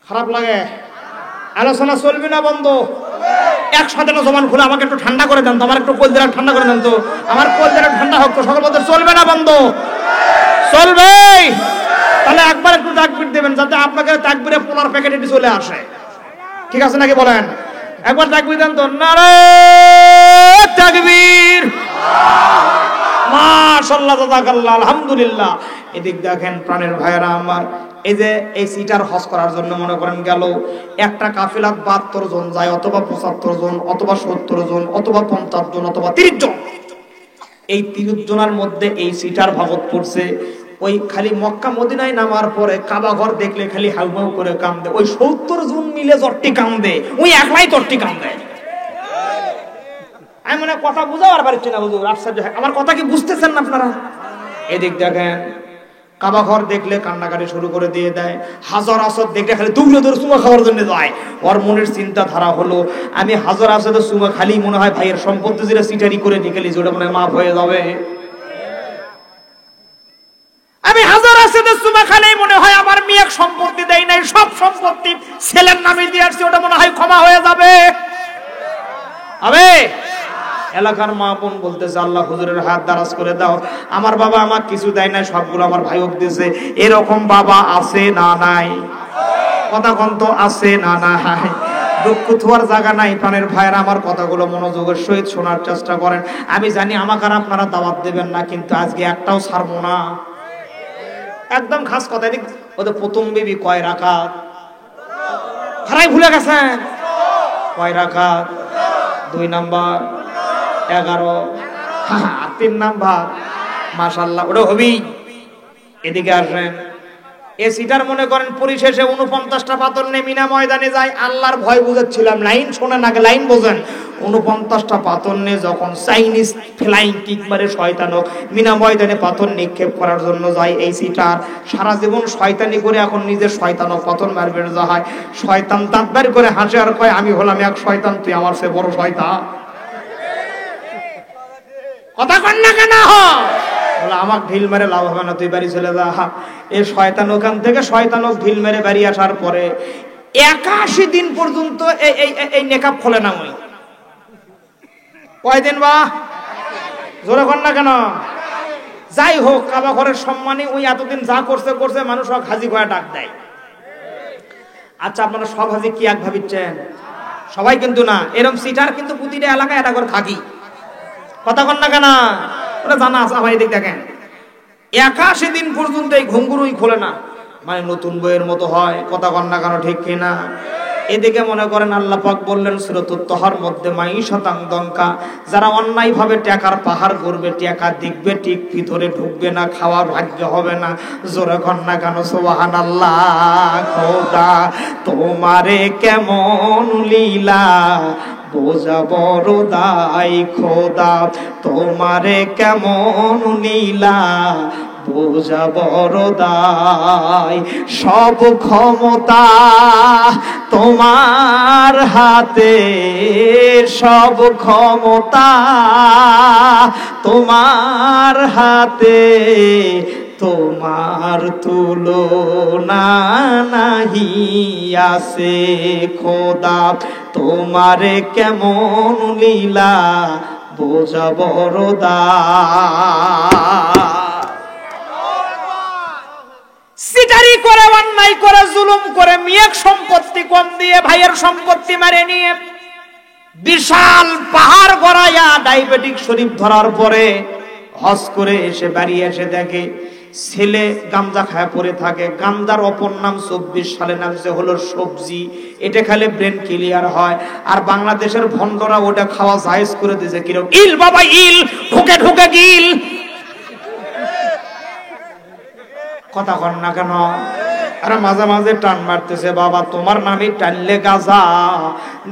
খারাপ লাগে? আলোচনা চলবে না বন্ধ? একসাথে না জমান খুলে আমাকে একটু ঠান্ডা করে দেন তো, আমার একটু কলজেরা ঠান্ডা করে দেন তো, আমার কলজেরা ঠান্ডা হোক তো। সকল বলতে চলবে না বন্ধ? চলবে। তাহলে একবার একটু তাকবীর দেবেন, যাতে আপনাকে তাকবীরে পোলার প্যাকেটে চলে আসে। ঠিক আছে নাকি বলেন? একবার তাকবীর দেন তো। নারে তাকবীর, মাশাআল্লাহ, জাযাকাল্লাহ, আলহামদুলিল্লাহ। এদিক দেখেন প্রাণের ভাইয়েরা আমার, এই যে এই সিটার হজ করার জন্য মনে করেন গেল একটা কাফিলাত 72 জন যায়, অথবা 75 জন, অথবা 70 জন, অথবা 50 জন, অথবা 30 জন। এই 30 জনের মধ্যে এই সিটার ভাগত পড়ছে। ওই খালি মক্কা মদিনায় নামার পরে কাবা ঘর দেখলে খালি হাউমাউ করে কান্দে। ওই 70 জন মিলে জট্টি কান্দে, ওই একলাই জট্টি কান্দে। আমি মনে কথা বুঝাবার পারছি না হুজুর, আশ্চর্য। আমার কথা কি বুঝতেছেন না আপনারা? এদিক দেখেন কাবা ঘর দেখলে কান্নাকাটি শুরু করে দিয়ে দেয়। হাজার আসদ দেখলে খালি দুগলো ধরে চুমা খাওয়ার জন্য যায়। ওর মনের চিন্তা ধারা হলো, আমি হাজার আসদের চুমা খালি মনে হয় ভাইয়ের সম্পত্তি যেটা সিটারি করে নিকেলি, ওটা মনে হয় মাফ হয়ে যাবে। আমি হাজার আসদের চুমা খালি মনে হয় আমার মেয়ে সম্পত্তি দেয় নাই, সব সম্পত্তি ছেলের নামে দিয়ে আসছে, ওটা মনে হয় ক্ষমা হয়ে যাবে। আবে এলাকার মা বোন বলতেছে, আল্লাহ হুজুরের হাত দারাজ করে দাও, আমার বাবা আমাকে কিছু দেয় না, সবগুলো আমার ভাইক দিয়েছে। এরকম বাবা আছে না নাই? কথা কন্ত আছে না নাই? দুঃখ থোয়ার জায়গা নাই। প্রাণের ভাইয়েরা আমার কথাগুলো মনোযোগের সহিত শোনার চেষ্টা করেন। আমি জানি আমাকে আর আপনারা দাওয়াত দেবেন না, কিন্তু আজকে একটাও ছাড়বো না, একদম খাস কথা। ওদের প্রথম বিবি কয় রাকাত? হারাই ভুলে গেছেন? কয় রাকাত? 2 নাম্বার 11, 3 নাম্বার। মাশাআল্লাহ, ওটা হবি। এদিকে আসেন। এ সিটার মনে করেন পরিশেষে 49টা পাথর নিয়ে মিনা ময়দানে যায়। আল্লাহর ভয় বুঝাচ্ছিলাম, লাইন শোনেন আগে, লাইন বোঝেন। 49টা পাথর নিয়ে যখন চাইনিজ ফ্লাইং কিক মারে শয়তানক মিনা ময়দানে পাথর নিক্ষেপ করার জন্য যায়, এই সিটার সারা জীবন শয়তানি করে এখন নিজের শয়তানক পাথর মারবে যায়। শয়তান দাঁত বের করে হাসে আর কয়, আমি হলাম এক শয়তান, তুই আমার চেয়ে বড় শয়তান। কথা কন না কেন? বলে আমাকে ঢিল মেরে লাভ হবে না, তুই বাড়ি চলে যা। এই শয়তান ওখান থেকে শয়তানক ঢিল মেরে বাড়ি আসার পরে 81 দিন পর্যন্ত এই নেকাব খোলে না। ওই কয়দিন বা? জোরে কন না কেন? যাই হোক, কাবা ঘরের সম্মানে ওই এতদিন যা করছে করছে, মানুষ হাজি ঘোড়া ডাক দেয়। আচ্ছা, আপনারা সব হাজি কি এক ভাবিচ্ছেন? সবাই কিন্তু না। এরকম সিটার কিন্তু প্রতিটা এলাকায় এটা করে থাকি। কথা কন না কেন? ওটা জানা আছে আমার। এদিক দেখেন 81 দিন পর্যন্ত এই ঘুঙ্গুরুই খোলে না, মানে নতুন বইয়ের মতো হয়। কথা কন না কেন? ঠিক কিনা? এদিকে মনে করেন আল্লাহ পাক বললেন সূরাতুত তাহার মধ্যে, মাইশাতাং দঙ্কা, যারা অন্যায় ভাবে টাকার পাহাড় করবে, টাকা দেখবে ঠিক ভিতরে ঢুকবে না, খাওয়ার ভাগ্য হবে না। জোরে কন না কেন? সুবহানাল্লাহ। খোদা তোমারে কেমন লীলা বোঝা বড় দায়, খোদা তোমারে কেমন লীলা বোঝা বড় দায়। সব ক্ষমতা তোমার হাতে, সব ক্ষমতা তোমার হাতে, তোমার তুলনা নাহি আছে। খোদা তোমারে কেমন লীলা বোঝা বড় দায়। সিটারি করে, অন্যায় করে, জুলুম করে, মেয়ের সম্পত্তি জীবন দিয়ে ভাইয়ের সম্পত্তি মেরে নিয়ে বিশাল পাহাড় গড়াইয়া ডায়াবেটিক শরীফ ধরার পরে হজ করে এসে বাড়ি এসে দেখে ছেলে গাঞ্জা খায় পড়ে থাকে। গাঞ্জার অপর নাম 24 সালে নামছে হলো সবজি। এটা খেলে ব্রেন ক্লিয়ার হয়। আর বাংলাদেশের ভন্ডরা ওটা খাওয়া জায়েজ করে দিয়েছে। কিরকম ইল বাবা ইল, ঢুকে ঢুকে গিল। কথা কন না কেন? আরে মাঝে মাঝে টান মারতেছে, বাবা তোমার নামে টানলে গাজা,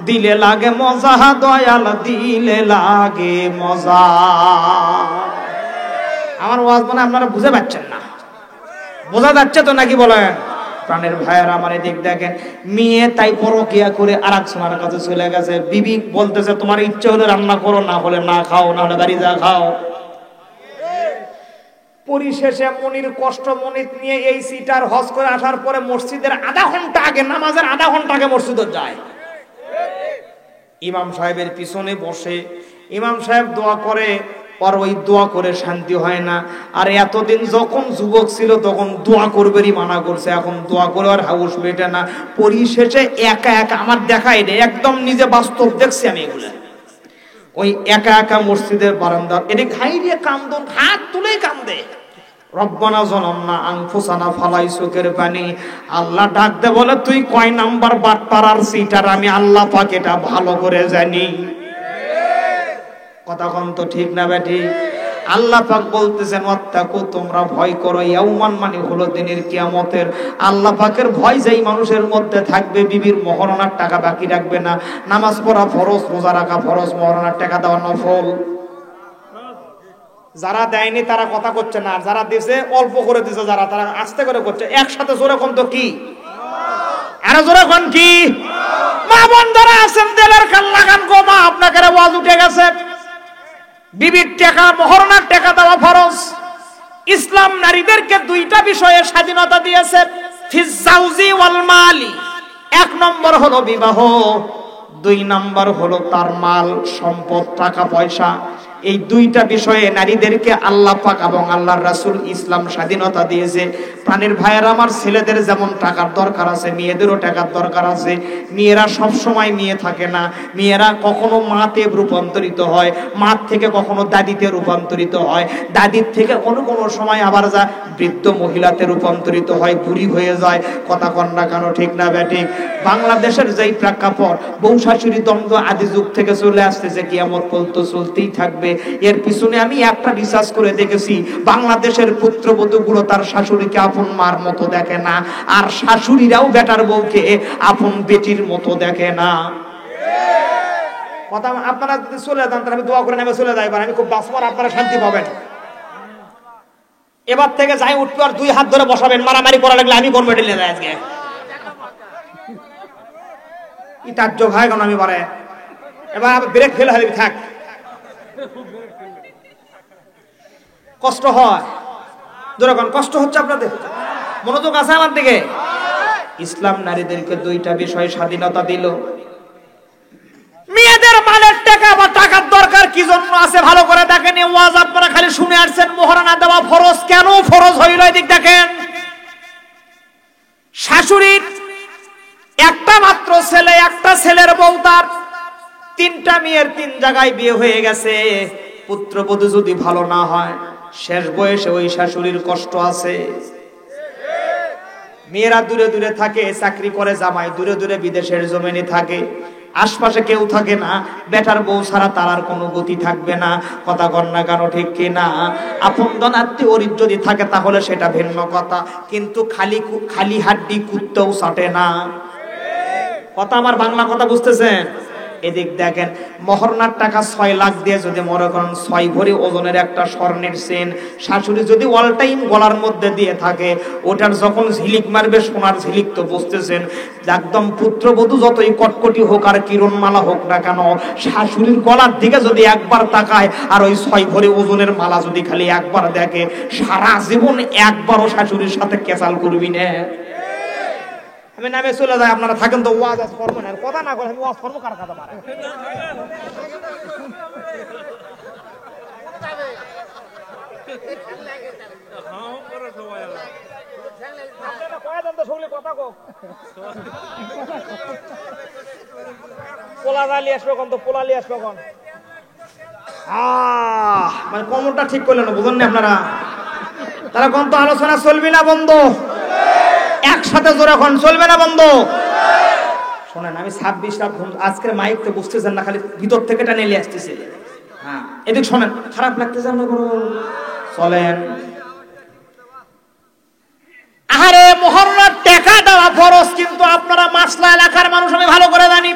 দিলে লাগে মজা দয়াল, দিলে লাগে মজা। আমার ওয়াজ মানে আপনারা বুঝে পাচ্ছেন না? বোঝা যাচ্ছে তো নাকি বলেন? প্রাণের ভাইয়ের আমার এদিক দেখেন, মেয়ে তাই পরকিয়া করে আর এক সোনার কাছে চলে গেছে। বিবি বলতেছে তোমার ইচ্ছে হলে রান্না করো, না হলে না খাও, না হলে বাড়ি যা খাও। পরিশেষে মনির কষ্ট মনিত নিয়ে এই সিটার হজ করে আসার পরে মসজিদের আধা ঘন্টা আগে, নামাজের আধা ঘন্টা আগে মসজিদে যায়। ইমাম সাহেবের পিছনে বসে ইমাম সাহেব দোয়া করে, আর ওই দোয়া করে শান্তি হয় না। আর এতদিন যখন যুবক ছিল তখন দোয়া করবেরই মানা করছে, এখন দোয়া করে আর হাউস মেটে না। পরিশেষে একা একা, আমার দেখাই রে, একদম নিজে বাস্তব দেখছি আমি এগুলো, ওই একা একা মসজিদের বারান্দা এটি ঘাই দিয়ে কান্দন, হাত তুলেই কান্দে, রব্বানা যালামনা আনফুসানা ফালাই চোখের পানি। আল্লাহ ডাক দে বলে তুই কয় নাম্বার বাটপাড়ার সিটার, আমি আল্লাহ পাক এটা ভালো করে জানি। কথা কোন তো ঠিক না বেঠি? আল্লাহ পাক বলতেছেন ওয়াত্তাকু, তোমরা ভয় করো, ইয়াউমান মানে হলো দিনের কিয়ামতের। আল্লাহ পাকের ভয় যেই মানুষের মধ্যে থাকবে, বিবির মহরণার টাকা বাকি রাখবে না, নামাজ পড়া ফরজ, রোজা রাখা ফরজ, মহরণার টাকা দেওয়া নফল। যারা দেয়নি তারা কথা করছে না, আর যারা দিয়েছে অল্প করে দিয়েছে, যারা তারা আস্তে করে করছে। একসাথে জোরে কোন তো কি, আরো জোরে কোন কি? মা বোন যারা আছেন দেলের কান লাগান গো মা, আপনাকে ওয়াজ উঠে গেছে। বিবির টাকা, মহরণার টাকা দেওয়া ফরজ। ইসলাম নারীদেরকে দুইটা বিষয়ে স্বাধীনতা দিয়েছে, ফিজ জাওজি ওয়াল মালি। এক নম্বর হলো বিবাহ, দুই নম্বর হলো তার মাল সম্পদ, টাকা পয়সা। এই দুইটা বিষয়ে নারীদেরকে আল্লাহ পাক এবং আল্লাহর রাসূল ইসলাম স্বাধীনতা দিয়েছে। প্রাণের ভাইয়েরা আমার, ছেলেদের যেমন টাকার দরকার আছে, মেয়েদেরও টাকার দরকার আছে। মেয়েরা সব সময় মেয়ে থাকে না, মেয়েরা কখনো মাতে রূপান্তরিত হয়, মার থেকে কখনো দাদিতে রূপান্তরিত হয়, দাদির থেকে কোনো কোনো সময় আবার যা বৃদ্ধ মহিলাতে রূপান্তরিত হয়, বুড়ি হয়ে যায়। কথা কন্যা কেন ঠিক না ব্যাটিক? বাংলাদেশের যেই প্রেক্ষাপট, বউ শাশুড়ি দ্বন্দ্ব আদি যুগ থেকে চলে আসতেছে, কিয়ামত পর্যন্ত চলতেই থাকবে। এর পিছনে আমি একটা রিসার্চ করে দেখেছি, বাংলাদেশের পুত্রবধূগুলো তার শাশুড়িকে আপন মার মতো দেখে না, আর শাশুড়িরাও বেটার বউকে আপন বেটির মতো দেখে না। কথা আপনারা যদি চলে যান তাহলে আমি দোয়া করে নেমে চলে যাই, আমি খুব বাঁচবার, আপনারা শান্তি পাবেন। এবার থেকে যাই উঠবে আর দুই হাত ধরে বসাবেন, মারামারি করা লাগলে আমি কোন মেডেলে যাই আজকে ইটার যোগ হয় কেন আমি বলে। এবার ব্রেক ফেল হলে থাক, কষ্ট হয়, যখন কষ্ট হচ্ছে আপনাদের, মনোযোগ আছে আমার দিকে। ইসলাম নারীদেরকে দুইটা বিষয়ে স্বাধীনতা দিল। মেয়েদের মালের টাকা বা টাকার দরকার কি জন্য আছে ভালো করে দেখেন। ওয়াজ আপনারা খালি শুনে আসছেন, মহারানা দেওয়া ফরজ। কেন ফরজ হইল এদিক দেখেন। শাশুড়ির একটা মাত্র ছেলে, একটা ছেলের বউ, তার তিনটা মেয়ের তিন জায়গায় বিয়ে হয়ে গেছে। পুত্রবধূ যদি ভালো না হয়, শেষ বয়সে ওই শাশুড়ির কষ্ট আছে। মেয়েরা দূরে দূরে থাকে, চাকরি করে, জামাই দূরে দূরে বিদেশের জমিনে থাকে, আশপাশে কেউ থাকে না। বেটার বউ ছাড়া তার আর কোনো গতি থাকবে না। কথা কন্যা কেন ঠিক কিনা? আপনজন আত্মীয় যদি থাকে তাহলে সেটা ভিন্ন কথা, কিন্তু খালি হাড্ডি কুত্তেও চাটে না। কথা আমার বাংলা কথা বুঝতেছেন? এদিক দেখেন, মহরনার টাকা 6 লাখ দিয়ে যদি মনে করেন 6 ভরি ওজনের একটা স্বর্ণের চেন শাশুড়ি যদি অল টাইম গলার মধ্যে দিয়ে থাকে, ওটার যখন ঝিলিক মারবে, সোনার ঝিলিক তো বুঝতেছেন, একদম পুত্রবধূ যতই কটকটি হোক আর কিরণমালা হোক না কেন, শাশুড়ির গলার দিকে যদি একবার তাকায় আর ওই 6 ভরি ওজনের মালা যদি খালি একবার দেখে, সারা জীবন একবারও শাশুড়ির সাথে কেচাল করবি না। আমি নামে চলে যাই, আপনারা থাকেন তো। ওয়াজ আজ করবো না, কথা না করে আমি ওয়াজ করবো কার কথা পারে। মানে কমরটা ঠিক করলেন না, বুঝলেন না আপনারা? তারা কোন তো আলোচনা চলবে না বন্ধ, একসাথে জোরে এখন চলবে না বন্ধ। শোনেন, আমি 26 রাত আজকের মাইক তো বুঝতেছেন না, খালি ভিতর থেকে টানে নিয়ে আসতেছে। হ্যাঁ, এদিক শোনেন, খারাপ লাগতেছে না করো, চলেন। আরে মহররমের টাকা দেওয়া ফরজ, কিন্তু আপনারা মাসলা এলাকার মানুষ আমি ভালো করে জানি।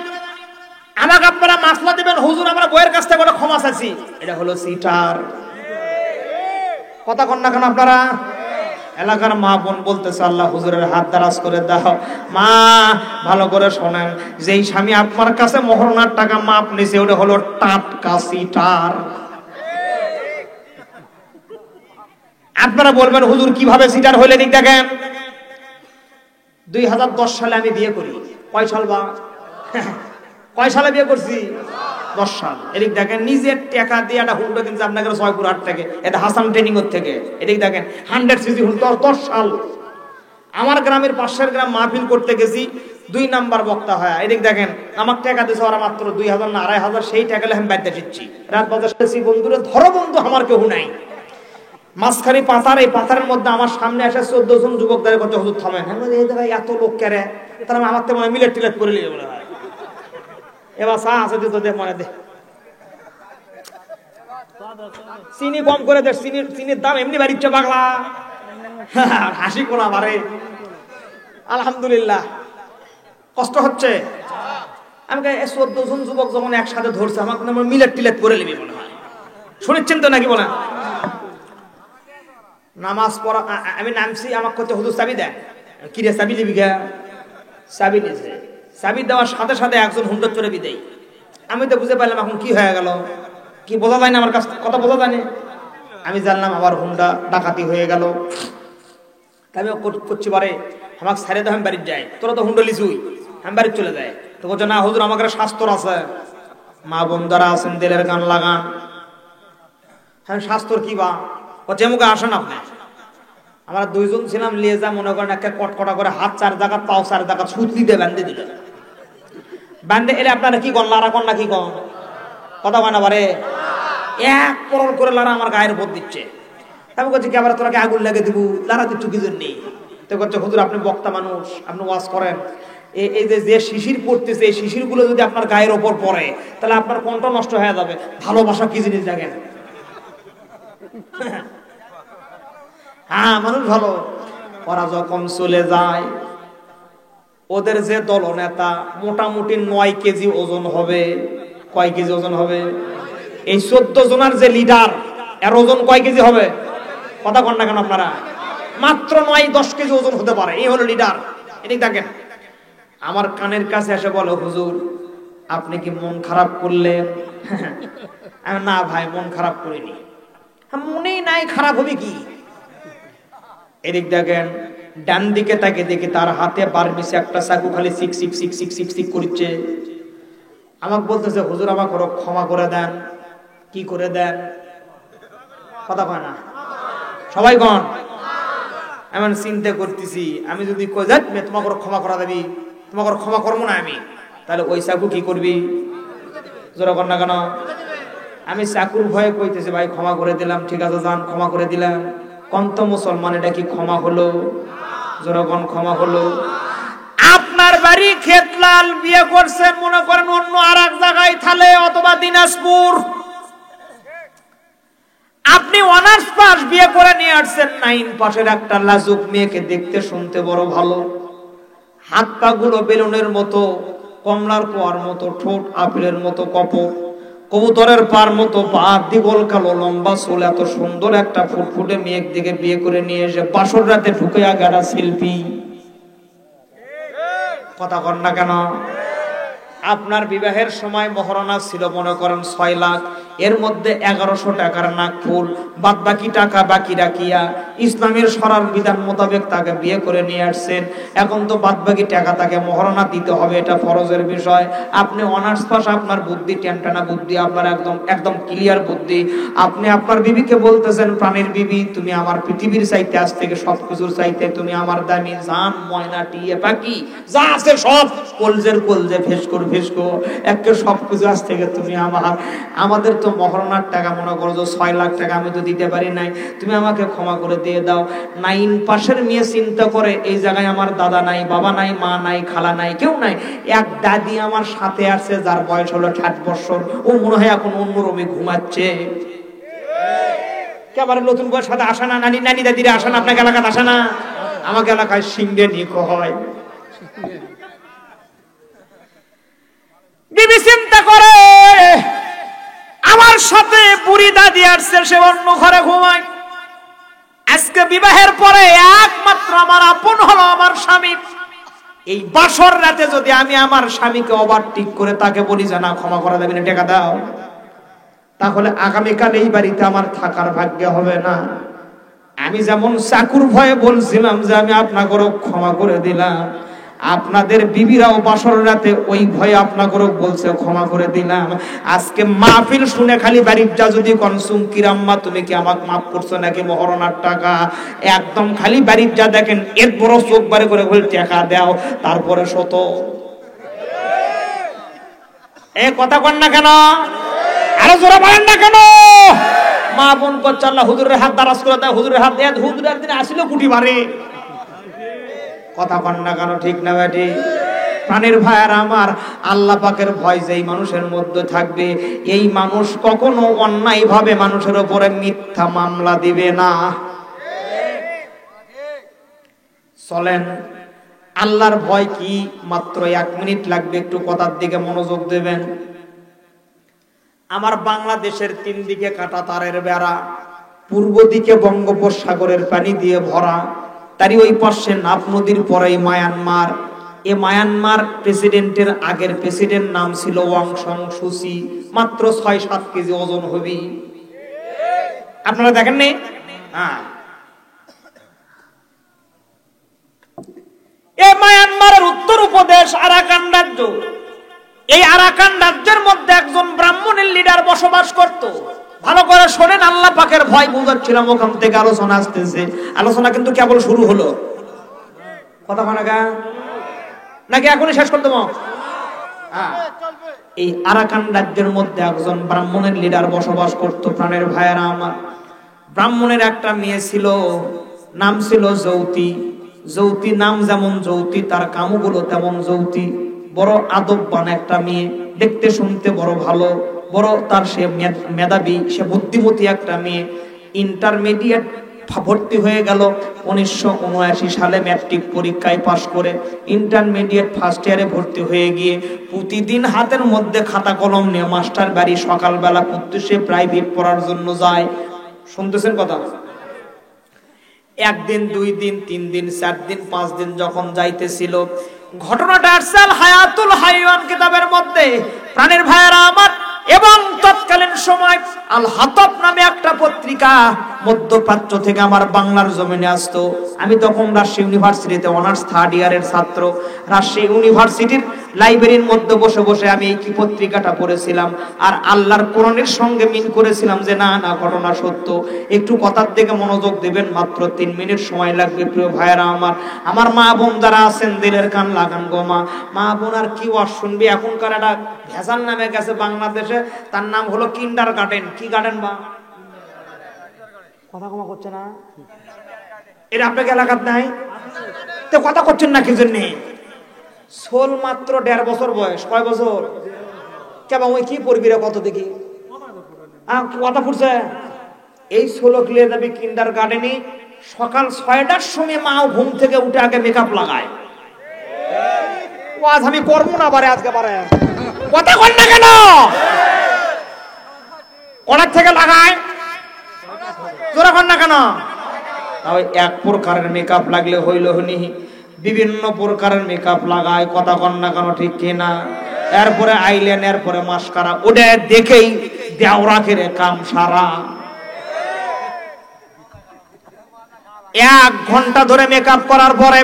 আমাকে আপনারা মাসলা দিবেন, হুজুর আমরা বইয়ের কাছ থেকে ক্ষমা চাইছি, এটা হলো সিটার। কথা কন না কেন আপনারা? এলাকার মা বোন বলতেছে আল্লাহ হুজুরের হাত দারাজ করে দাও। মা ভালো করে শোনেন, যেই স্বামী আপনার কাছে মহরনার টাকা মাপ নিছে ওটা হলো টাটকা সিটার। আপনারা বলবেন হুজুর কিভাবে সিটার হইলে? দিক দেখেন, 2010 সালে আমি বিয়ে করি। কয় সাল বা কয় সালে বিয়ে করছি? 10 সাল। এদিক দেখেন, নিজের টাকা দিয়ে একটা হুন্ডা কিনছে আপনাকে জয়পুর হাট থেকে, এটা হাসান ট্রেনিং থেকে। এদিক দেখেন 100 সিসি হুন্ডা, 10 সাল। আমার গ্রামের পাশের গ্রাম মাহফিল করতে গেছি, 2 নাম্বার বক্তা হয়। এদিক দেখেন আমার টাকা দিয়েছে ওরা মাত্র 2000 না 2500, সেই টাকা আমি বাইতে দিচ্ছি। রাত বাজাচ্ছি, বন্ধুরে ধরো বন্ধু, আমার কেউ নাই। মাঝখানে পাতার, এই পাতারের মধ্যে আমার সামনে আসে 14 জন যুবক দাঁড়িয়ে করতে, হুজুর থামেন। হ্যাঁ, এই জায়গায় এত লোক কেরে, তারা আমার তো মনে মিলেট টিলেট করে নিয়ে বলে হয়। এবার চা আছে দিত, দে মনে দে, চিনি কম করে দে, চিনির দাম এমনি বাড়িচ্ছে পাগলা। হাসি কোনা মারে, আলহামদুলিল্লাহ। কষ্ট হচ্ছে। আমি 14 জন যুবক যখন একসাথে ধরছে, আমাকে মিলেট টিলেট করে নিবি মনে হয়। শুনেছেন তো নাকি বলেন? নামাজ পড়া, আমি নামছি, আমার করতে হুজুর চাবি দেন। কি রে চাবি দিবি গা? চাবি নিয়েছে। চাবি দেওয়ার সাথে সাথে একজন হুন্ডা চড়ে বিদেয়। আমি তো বুঝে পারলাম এখন কি হয়ে গেল, কি বোঝা যায় না, আমার কাছ কথা বোঝা যায় না। আমি জানলাম আবার হুন্ডা ডাকাতি হয়ে গেল। আমি করছি বারে আমাকে ছাড়ে তো আমি বাড়ির যাই, তোরা তো হুন্ডা লিচুই, আমি বাড়ির চলে যাই। তো বলছে না হুজুর আমাকে স্বাস্থ্য আছে। মা বন্ধুরা আছেন, দিলের গান লাগান। হ্যাঁ, স্বাস্থ্যর কি বা যে মুখে আসেন আপনি। আমরা 2 জন ছিলাম, লিয়ে যা মনে করেন একটা কটকটা করে হাত 4 জায়গা, পাও 4 জায়গা সুতলি দিয়ে বান্ধে দিল। বান্ধে এলে আপনারা কি কন, লারা কন না কি কন? কথা কয় না বারে, এক পরল করে লারা আমার গায়ের উপর দিচ্ছে। আমি বলছি কি আবার তোরাকে আগুন লাগে দিব, লারা দিচ্ছ কি জন্য? তো বলছে হুজুর আপনি বক্তা মানুষ, আপনি ওয়াজ করেন, এই যে শিশির পড়তেছে, এই শিশির গুলো যদি আপনার গায়ের ওপর পড়ে তাহলে আপনার কণ্ঠ নষ্ট হয়ে যাবে। ভালোবাসা কি জিনিস দেখেন। হ্যাঁ, মানুষ ভালো। ওরা যখন চলে যায়, ওদের যে দল নেতা মোটামুটি 9 কেজি ওজন হবে। কয় কেজি ওজন হবে? এই 14 জনের যে লিডার, এর ওজন কয় কেজি হবে? কথা কন না কেন আপনারা? মাত্র 9-10 কেজি ওজন হতে পারে, এই হলো লিডার। এদিকে দেখেন, আমার কানের কাছে এসে বলো হুজুর আপনি কি মন খারাপ করলেন? না ভাই, মন খারাপ করিনি। মনেই নাই, খারাপ হবে কি? এদিক দেখেন, ডান দিকে তাকে দেখি তার হাতে বারমিসে একটা চাকু খালি সিক সিক সিক সিক সিক সিক করছে। আমাকে বলতেছে হুজুর আমাকে ক্ষমা করে দেন। কি করে দেন? কথা কয় না সবাই গণ। এমন চিন্তা করতেছি, আমি যদি কই যাক তোমাকে ক্ষমা করা দেবি, তোমাকে ক্ষমা করবো না আমি, তাহলে ওই চাকু কি করবি? জোরা কর না কেন? আমি চাকুর ভয়ে কইতেছি ভাই ক্ষমা করে দিলাম, ঠিক আছে যান, ক্ষমা করে দিলাম। কন্ত মুসলমান, এটা কি ক্ষমা হলো? জোরগণ ক্ষমা হলো? আপনার বাড়ি খেতলাল, বিয়ে করছেন মনে করেন অন্য আর এক জায়গায় থালে অথবা দিনাজপুর, আপনি অনার্স পাস বিয়ে করে নিয়ে আসছেন 9 পাশের একটা লাজুক মেয়েকে, দেখতে শুনতে বড় ভালো, হাত পা গুলো বেলুনের মতো, কমলার পোয়ার মতো ঠোঁট, আপেলের মতো কপট, কবুতরের পার মতো পা, দিগল কালো লম্বা চুল, এত সুন্দর একটা ফুটফুটে মেয়ের দিকে বিয়ে করে নিয়ে এসে বাসর রাতে ঢুকে গেরা শিল্পী। কথা কর না কেন? আপনার বিবাহের সময় মহরনা ছিল মনে করেন 6 লাখ, এর মধ্যে 1100 টাকার নাকফুল, বাদ বাকি টাকা বাকি রাখিয়া ইসলামের শরার বিধান মোতাবেক তাকে বিয়ে করে নিয়ে আসছেন। এখন তো বাদ বাকি টাকা তাকে মহারণা দিতে হবে, এটা ফরজের বিষয়। আপনি অনার্স পাস, আপনার বুদ্ধি টেনটানা বুদ্ধি, আপনার একদম ক্লিয়ার বুদ্ধি। আপনি আপনার বিবিকে বলতেছেন, প্রাণের বিবি তুমি আমার পৃথিবীর চাইতে, আজ থেকে সবকিছুর চাইতে তুমি আমার দামি জান, ময়না, টিয়ে পাখি যা আছে সব, কলজে ফেসকো একে সবকিছু আজ থেকে তুমি আমাদের তো মহারণার টাকা মনে করো 6 লাখ টাকা আমি তো দিতে পারি নাই, তুমি আমাকে ক্ষমা করে দিয়ে দাও। 9 পাশের মেয়ে চিন্তা করে এই জায়গায় আমার দাদা নাই, বাবা নাই, মা নাই, খালা নাই, কেউ নাই, এক দাদি আমার সাথে আছে যার বয়স হলো 60 বছর, ও মনে হয় এখন অন্য রুমে ঘুমাচ্ছে। কেবারে নতুন বয়স সাথে আসে না, নানি দাদিরা আসে না, আপনাকে এলাকায় আসে না, আমাকে এলাকায় সিংহে নিকো হয়। বিবি চিন্তা করে আমার সাথে বুড়ি দাদি আসছে, সে অন্য ঘরে ঘুমায়। আজকে বিবাহের পরে একমাত্র আমার আপন হলো আমার স্বামী। এই বাসর রাতে যদি আমি আমার স্বামীকে ওভারটেক করে তাকে বলি যে না ক্ষমা করা যাবে না, টাকা দাও, তাহলে আগামীকাল এই বাড়িতে আমার থাকার ভাগ্য হবে না। আমি যেমন চাকুর ভয়ে বলছিলাম যে আমি আপনাকে ক্ষমা করে দিলাম, আপনাদের বিবিরাও বাসর রাতে ওই ভয়ে আপনাকে বলছে ক্ষমা করে দিলাম। আজকে মাহফিল শুনে খালি বাড়ির যা যদি কনসুম কিরাম্মা তুমি কি আমাকে মাফ করছো নাকি মহারণার টাকা, একদম খালি বাড়ির যা দেখেন এর বড় চোখ বারে করে বলে টাকা দাও, তারপরে শত এ কথা কন না কেন, আরো জোরে বলেন না কেন? মা বোন করছে আল্লাহ হুজুরের হাত দারাজ করে দেয়, হুজুরের হাত দেয়, হুজুর একদিন আসিল কুটি বাড়ে, কথা কন না কেন, ঠিক না বেটি? প্রাণের ভাইয়ার আমার, আল্লাহ পাকের ভয় যেই মানুষের মধ্যে থাকবে, এই মানুষ কখনো অন্যায় ভাবে মানুষের উপরে মিথ্যা মামলা দিবে না। চলেন, আল্লাহর ভয় কি, মাত্র 1 মিনিট লাগবে, একটু কথার দিকে মনোযোগ দেবেন। আমার বাংলাদেশের 3 দিকে কাটা তারের বেড়া, পূর্ব দিকে বঙ্গোপসাগরের পানি দিয়ে ভরা, তারই ওই পাশে নাফ নদীর পরেই মায়ানমার। এ মায়ানমার প্রেসিডেন্টের আগের প্রেসিডেন্ট নাম ছিল ওয়াং সাং সুচি, মাত্র 6-7 কেজি ওজন হবি, আপনারা দেখেন নি? হ্যাঁ, এই মায়ানমারের উত্তর উপদেশ আরাকান রাজ্য। এই আরাকান রাজ্যের মধ্যে একজন ব্রাহ্মণের লিডার বসবাস করত। ভালো করে শোনেন, আল্লাহ পাকের ভয় বুঝাচ্ছিলাম, ওখান থেকে আলোচনা আসতেছে। আলোচনা কিন্তু কেবল শুরু হলো, কথা মানে নাকি এখনই শেষ করে দেবো? এই আরাকান রাজ্যের মধ্যে একজন ব্রাহ্মণের লিডার বসবাস করত। প্রাণের ভাইয়েরা আমার, ব্রাহ্মণের একটা মেয়ে ছিল, নাম ছিল যৌতি। যৌতি নাম যেমন যৌতি, তার কামগুলো তেমন যৌতি। বড় আদববান একটা মেয়ে, দেখতে শুনতে বড় ভালো, বড় তার সে মেধাবী, সে বুদ্ধিমতী একটা মেয়ে। ইন্টারমিডিয়েট ভর্তি হয়ে গেল 1979 সালে ম্যাট্রিক পরীক্ষায় পাশ করে। ইন্টারমিডিয়েট ফার্স্ট ইয়ারে ভর্তি হয়ে গিয়ে প্রতিদিন হাতের মধ্যে খাতা কলম নিয়ে মাস্টার বাড়ি সকালবেলা পড়তে সে প্রাইভেট পড়ার জন্য যায়। শুনতেছেন কথা? 1 দিন 2 দিন 3 দিন 4 দিন 5 দিন যখন যাইতেছিল, ঘটনাটা আসছে আল হায়াতুল হাইওয়ান কিতাবের মধ্যে। প্রাণের ভাইয়েরা আমার, এবং তৎকালীন সময় আল হাতব নামে একটা পত্রিকা মধ্যপ্রাচ্য থেকে আমার বাংলার জমিনে আসতো। আমি তখন রাজশাহী ইউনিভার্সিটিতে অনার্স 3rd ইয়ারের ছাত্র। রাজশাহী ইউনিভার্সিটির লাইব্রেরির মধ্যে বসে বসে আমি এই কি পত্রিকাটা পড়েছিলাম, আর আল্লাহর কোরআনের সঙ্গে মিল করেছিলাম যে না না ঘটনা সত্য। একটু কথার দিকে মনোযোগ দেবেন, মাত্র 3 মিনিট সময় লাগবে। প্রিয় ভাইয়েরা আমার, আমার মা বোন যারা আছেন দিলের কান লাগান গো। মা বোন আর কি ওয়াজ শুনবি, এখনকার একটা ভেজাল নামে গেছে বাংলাদেশে, তার নাম হলো কিন্ডার গার্ডেন। কি গার্ডেন বা কথা কমা করছে না, এটা আপনাকে এলাকাত নাই তো কথা করছেন না কি জন্য? সোল মাত্র 1.5 বছর বয়স। কয় বছর? কেমন ওই কি পড়বি রে, কত দেখি কথা ফুটছে। এই সোলো ক্লিয়ার যাবে কিন্ডার গার্ডেনে। সকাল 6টার সময় মা ঘুম থেকে উঠে আগে মেকআপ লাগায়। আজ আমি করবো না পারে, আজকে পারে কথা কর না কেন? অনেক থেকে লাগায়, জোরা কর না কেন? তাই এক প্রকারের মেকআপ লাগলে হইল হনি, বিভিন্ন প্রকারের মেকআপ লাগায়, কথা কর না কেন, ঠিক কিনা? এরপরে আইল্যান্ড, এরপরে মাস্কারা, ওটা দেখেই দেওরা কেড়ে কাম সারা। 1 ঘন্টা ধরে মেকআপ করার পরে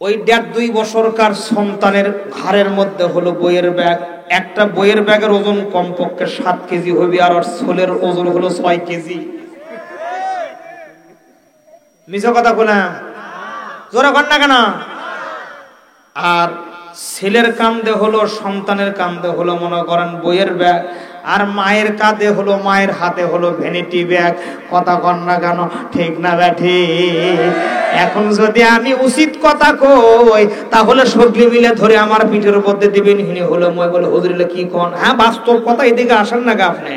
ওই 1.5-2 বছরকার সন্তানের ঘাড়ের মধ্যে হলো বইয়ের ব্যাগ। একটা বইয়ের ব্যাগের ওজন কমপক্ষে 7 কেজি হবে, আর ওর ছোলের ওজন হলো 6 কেজি। মিছা কথা বললাম? জোরে কর না কেন? আর ছেলের কান্দে হলো, সন্তানের কান্দে হলো মনে করেন বইয়ের ব্যাগ, আর মায়ের কাঁধে হলো, মায়ের হাতে হলো ভ্যানিটি ব্যাগ। কথা কর না কেন? ঠিক না ব্যাঠি? এখন যদি আমি উচিত কথা কই তাহলে সগলি মিলে ধরে আমার পিঠের মধ্যে দিবেন হিনি হলো। মই বলে হুজুরিলে কি কোন? হ্যাঁ বাস্তব কথা, এদিকে আসেন না আপনি।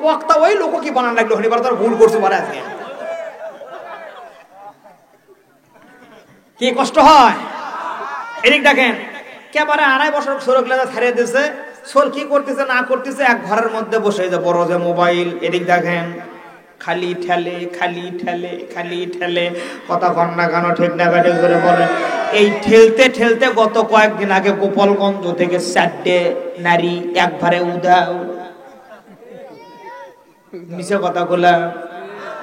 বক্তা ওই লোক কি বানান লাগলো হনিবার, তোর ভুল করছো পারে আজকে। কি কষ্ট হয়? এদিক দেখেন, কেবারে 2.5 বছর সরক লেজা ছাড়িয়ে দিয়েছে। সোর কি করতেছে না করতেছে, এক ঘরের মধ্যে বসে যে বড় যে মোবাইল, এদিক দেখেন খালি ঠেলে খালি ঠেলে খালি ঠেলে। কথা কন না কেন? ঠিক না ব্যাটে করে বলেন। এই ঠেলতে ঠেলতে গত কয়েকদিন আগে গোপালগঞ্জ থেকে 4টে নারী একবারে উধাও। মিছে কথা বলা।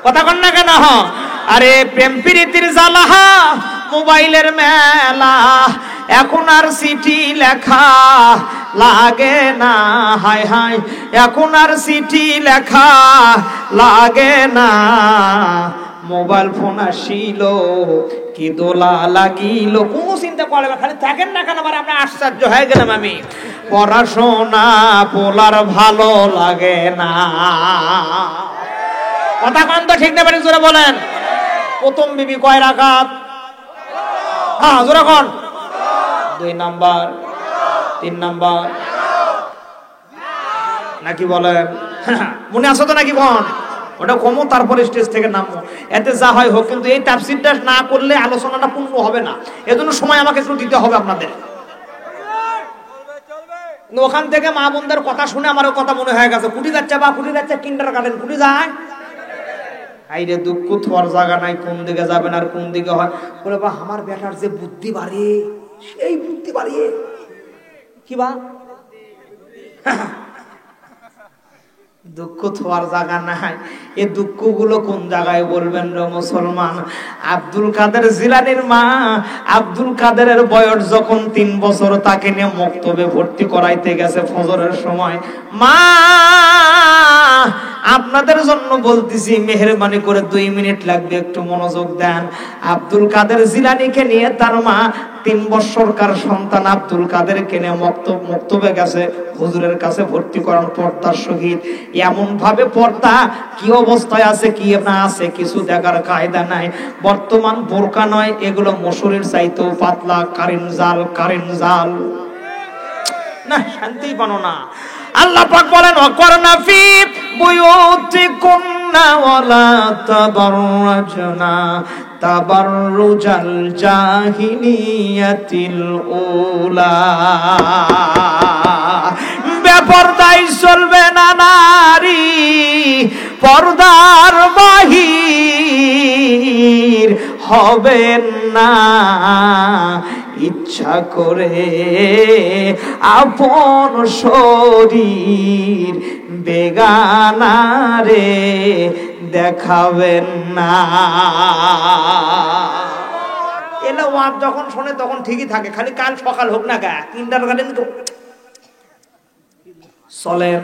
কথা কন না কেন? আরে প্রেম প্রীতির জ্বালা, মোবাইলের মেলা, এখন আর চিঠি লেখা লাগে না। হায় হায়, এখন আর চিঠি লেখা লাগে না। মোবাইল ফোন আসিল, কি দোলা লাগিল। কোনো চিন্তা করে না, খালি থাকেন না কেন? আবার আমরা আশ্চর্য হয়ে গেলাম। আমি পড়াশোনা পোলার ভালো লাগে না। কথা কন তো ঠিক না বেশি জোরে বলেন। প্রথম বিবি কয় রাকাত? হ্যাঁ জোরে কন। 2 নাম্বার, 3 নাম্বার নাকি বলেন? মনে আছে তো নাকি বল? ওটা কমো, তারপরে স্টেজ থেকে নামো। এতে যা হয় হোক, কিন্তু এই তাফসীরটা না করলে আলোচনাটা পূর্ণ হবে না। এজন্য সময় আমাকে একটু দিতে হবে আপনাদের। ওখান থেকে মা বোনদের কথা শুনে আমারও কথা মনে হয়ে গেছে। কুটি যাচ্ছে বা কুটি যাচ্ছে কিন্ডারগার্টেন, কুটি যায়। আইরে দুঃখ থোয়ার জায়গা নাই, কোন দিকে যাবেন আর কোন দিকে হয়। বলে বা আমার বেটার যে বুদ্ধি বাড়ে, সেই বুদ্ধি বাড়িয়ে কি বা দুঃখ থোয়ার জায়গা নাই। এই দুঃখগুলো কোন জায়গায় বলবেন রে মুসলমান? আব্দুল কাদের জিলানীর মা, আব্দুল কাদেরের বয়স যখন 3 বছর, তাকে নিয়ে মক্তবে ভর্তি করাইতে গেছে ফজরের সময়। মা আপনাদের জন্য বলতেছি, মেহেরবানি করে 2 মিনিট লাগবে, একটু মনোযোগ দেন। আব্দুল কাদের জিলানীকে নিয়ে তার মা 3 বছরকার সন্তান আব্দুল কাদেরকে নিয়ে মক্তবে গেছে, হুজুরের কাছে ভর্তি করার পর্দার সহিত। এমন ভাবে পর্দা কি অবস্থায় আছে কি না আছে কিছু দেখার কায়দা নাই। বর্তমান বোরকা নয়, এগুলো মশুরের চাইতেও পাতলা। কারেন্ট জাল, কারেন্ট জাল না, শান্তি পানো না। আল্লাহ পাক বলেন, ওয়াকরনা ফি বুয়ুতিকুন্না ওয়ালা তাবাররাজনা তাবাররুজাল জাহিলিয়াতিল উলা। বেপরদায় চলবে না নারী, পর্দার বাহির হবেন না। ইচ্ছা করে আপন শরীর বেগানারে দেখাবেন না। এলা ওয়াজ যখন শোনে তখন ঠিকই থাকে, খালি কাল সকাল হোক না গা কিন্ডারগার্টেন চলেন।